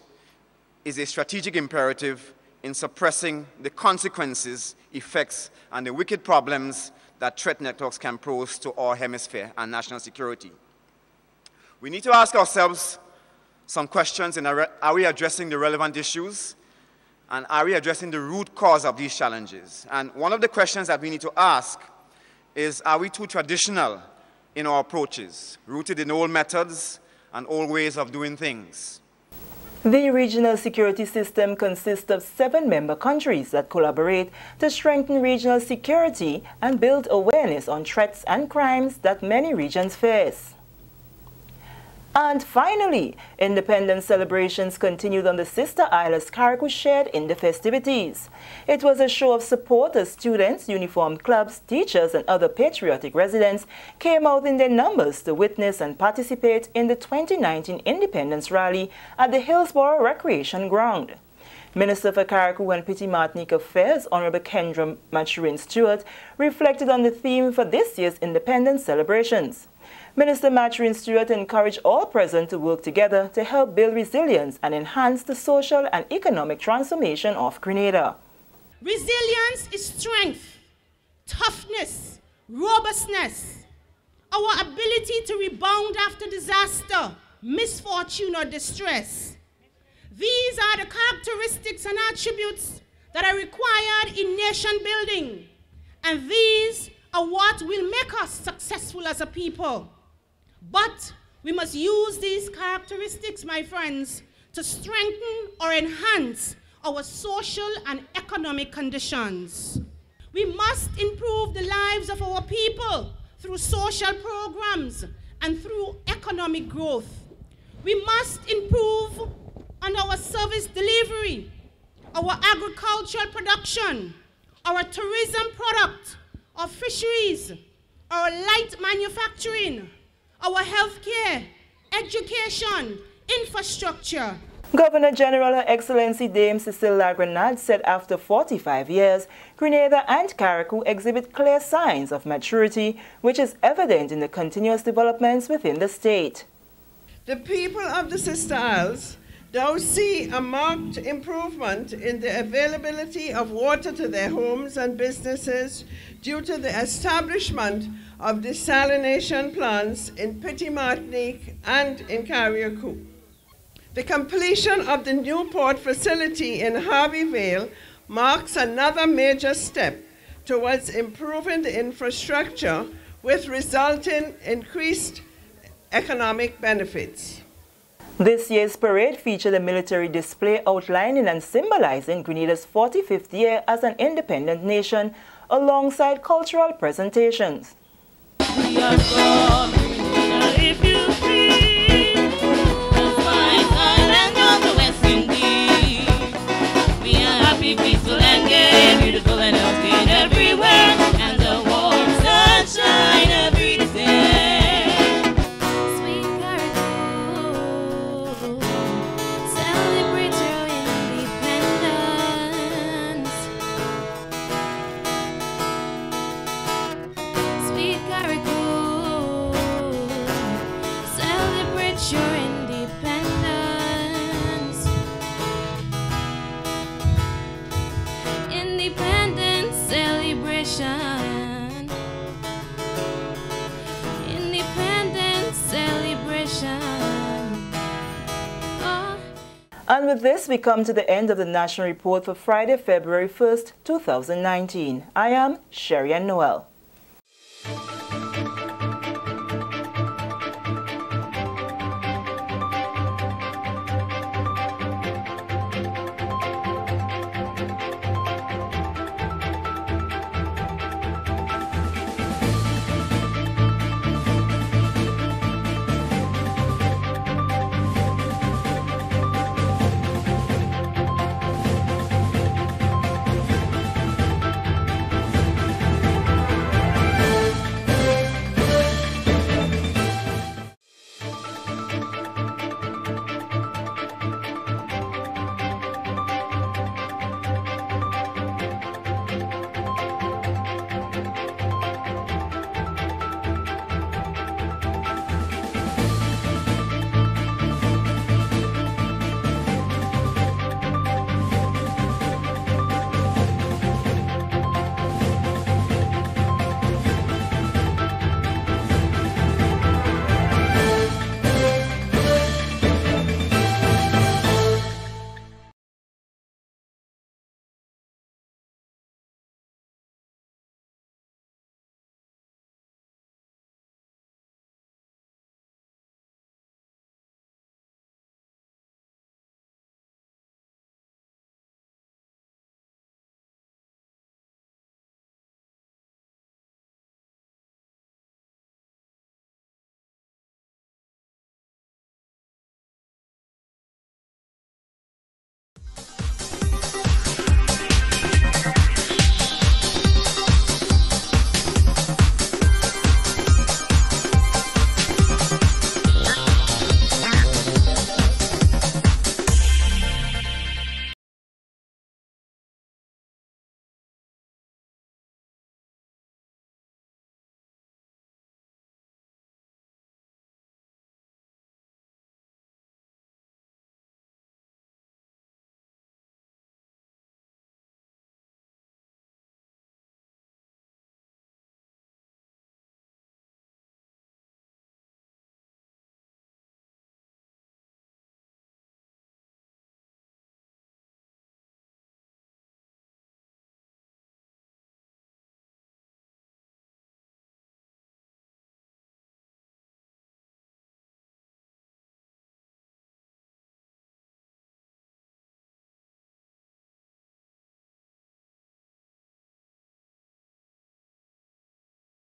is a strategic imperative in suppressing the consequences, effects, and the wicked problems that threat networks can pose to our hemisphere and national security. We need to ask ourselves some questions. Are we addressing the relevant issues? And are we addressing the root cause of these challenges? And one of the questions that we need to ask is, are we too traditional in our approaches, rooted in old methods and old ways of doing things? The regional security system consists of 7 member countries that collaborate to strengthen regional security and build awareness on threats and crimes that many regions face. And finally, independence celebrations continued on the sister isle as Carriacou shared in the festivities. It was a show of support as students, uniformed clubs, teachers, and other patriotic residents came out in their numbers to witness and participate in the 2019 Independence Rally at the Hillsborough Recreation Ground. Minister for Carriacou and Petite Martinique Affairs, Honorable Kendra Maturin Stewart, reflected on the theme for this year's independence celebrations. Minister Maturin Stewart encouraged all present to work together to help build resilience and enhance the social and economic transformation of Grenada. Resilience is strength, toughness, robustness, our ability to rebound after disaster, misfortune, or distress. These are the characteristics and attributes that are required in nation building, and these are what will make us successful as a people. But we must use these characteristics, my friends, to strengthen or enhance our social and economic conditions. We must improve the lives of our people through social programs and through economic growth. We must improve on our service delivery, our agricultural production, our tourism product, our fisheries, our light manufacturing, our healthcare, education, infrastructure. Governor General Her Excellency Dame Cecile Lagrenade said after 45 years, Grenada and Carriacou exhibit clear signs of maturity, which is evident in the continuous developments within the state. The people of the Sister Isles, thou see a marked improvement in the availability of water to their homes and businesses due to the establishment of desalination plants in Petit Martinique and in Carriacou. The completion of the new port facility in Harvey Vale marks another major step towards improving the infrastructure with resulting increased economic benefits. This year's parade featured a military display outlining and symbolizing Grenada's 45th year as an independent nation, alongside cultural presentations. We are from Grenada, if you free, the Spice Island of the West Indies. We are happy, peaceful and gay, beautiful and healthy everywhere, and the warm sunshine every day. And with this, we come to the end of the National Report for Friday, February 1st, 2019. I am Sherry Noel.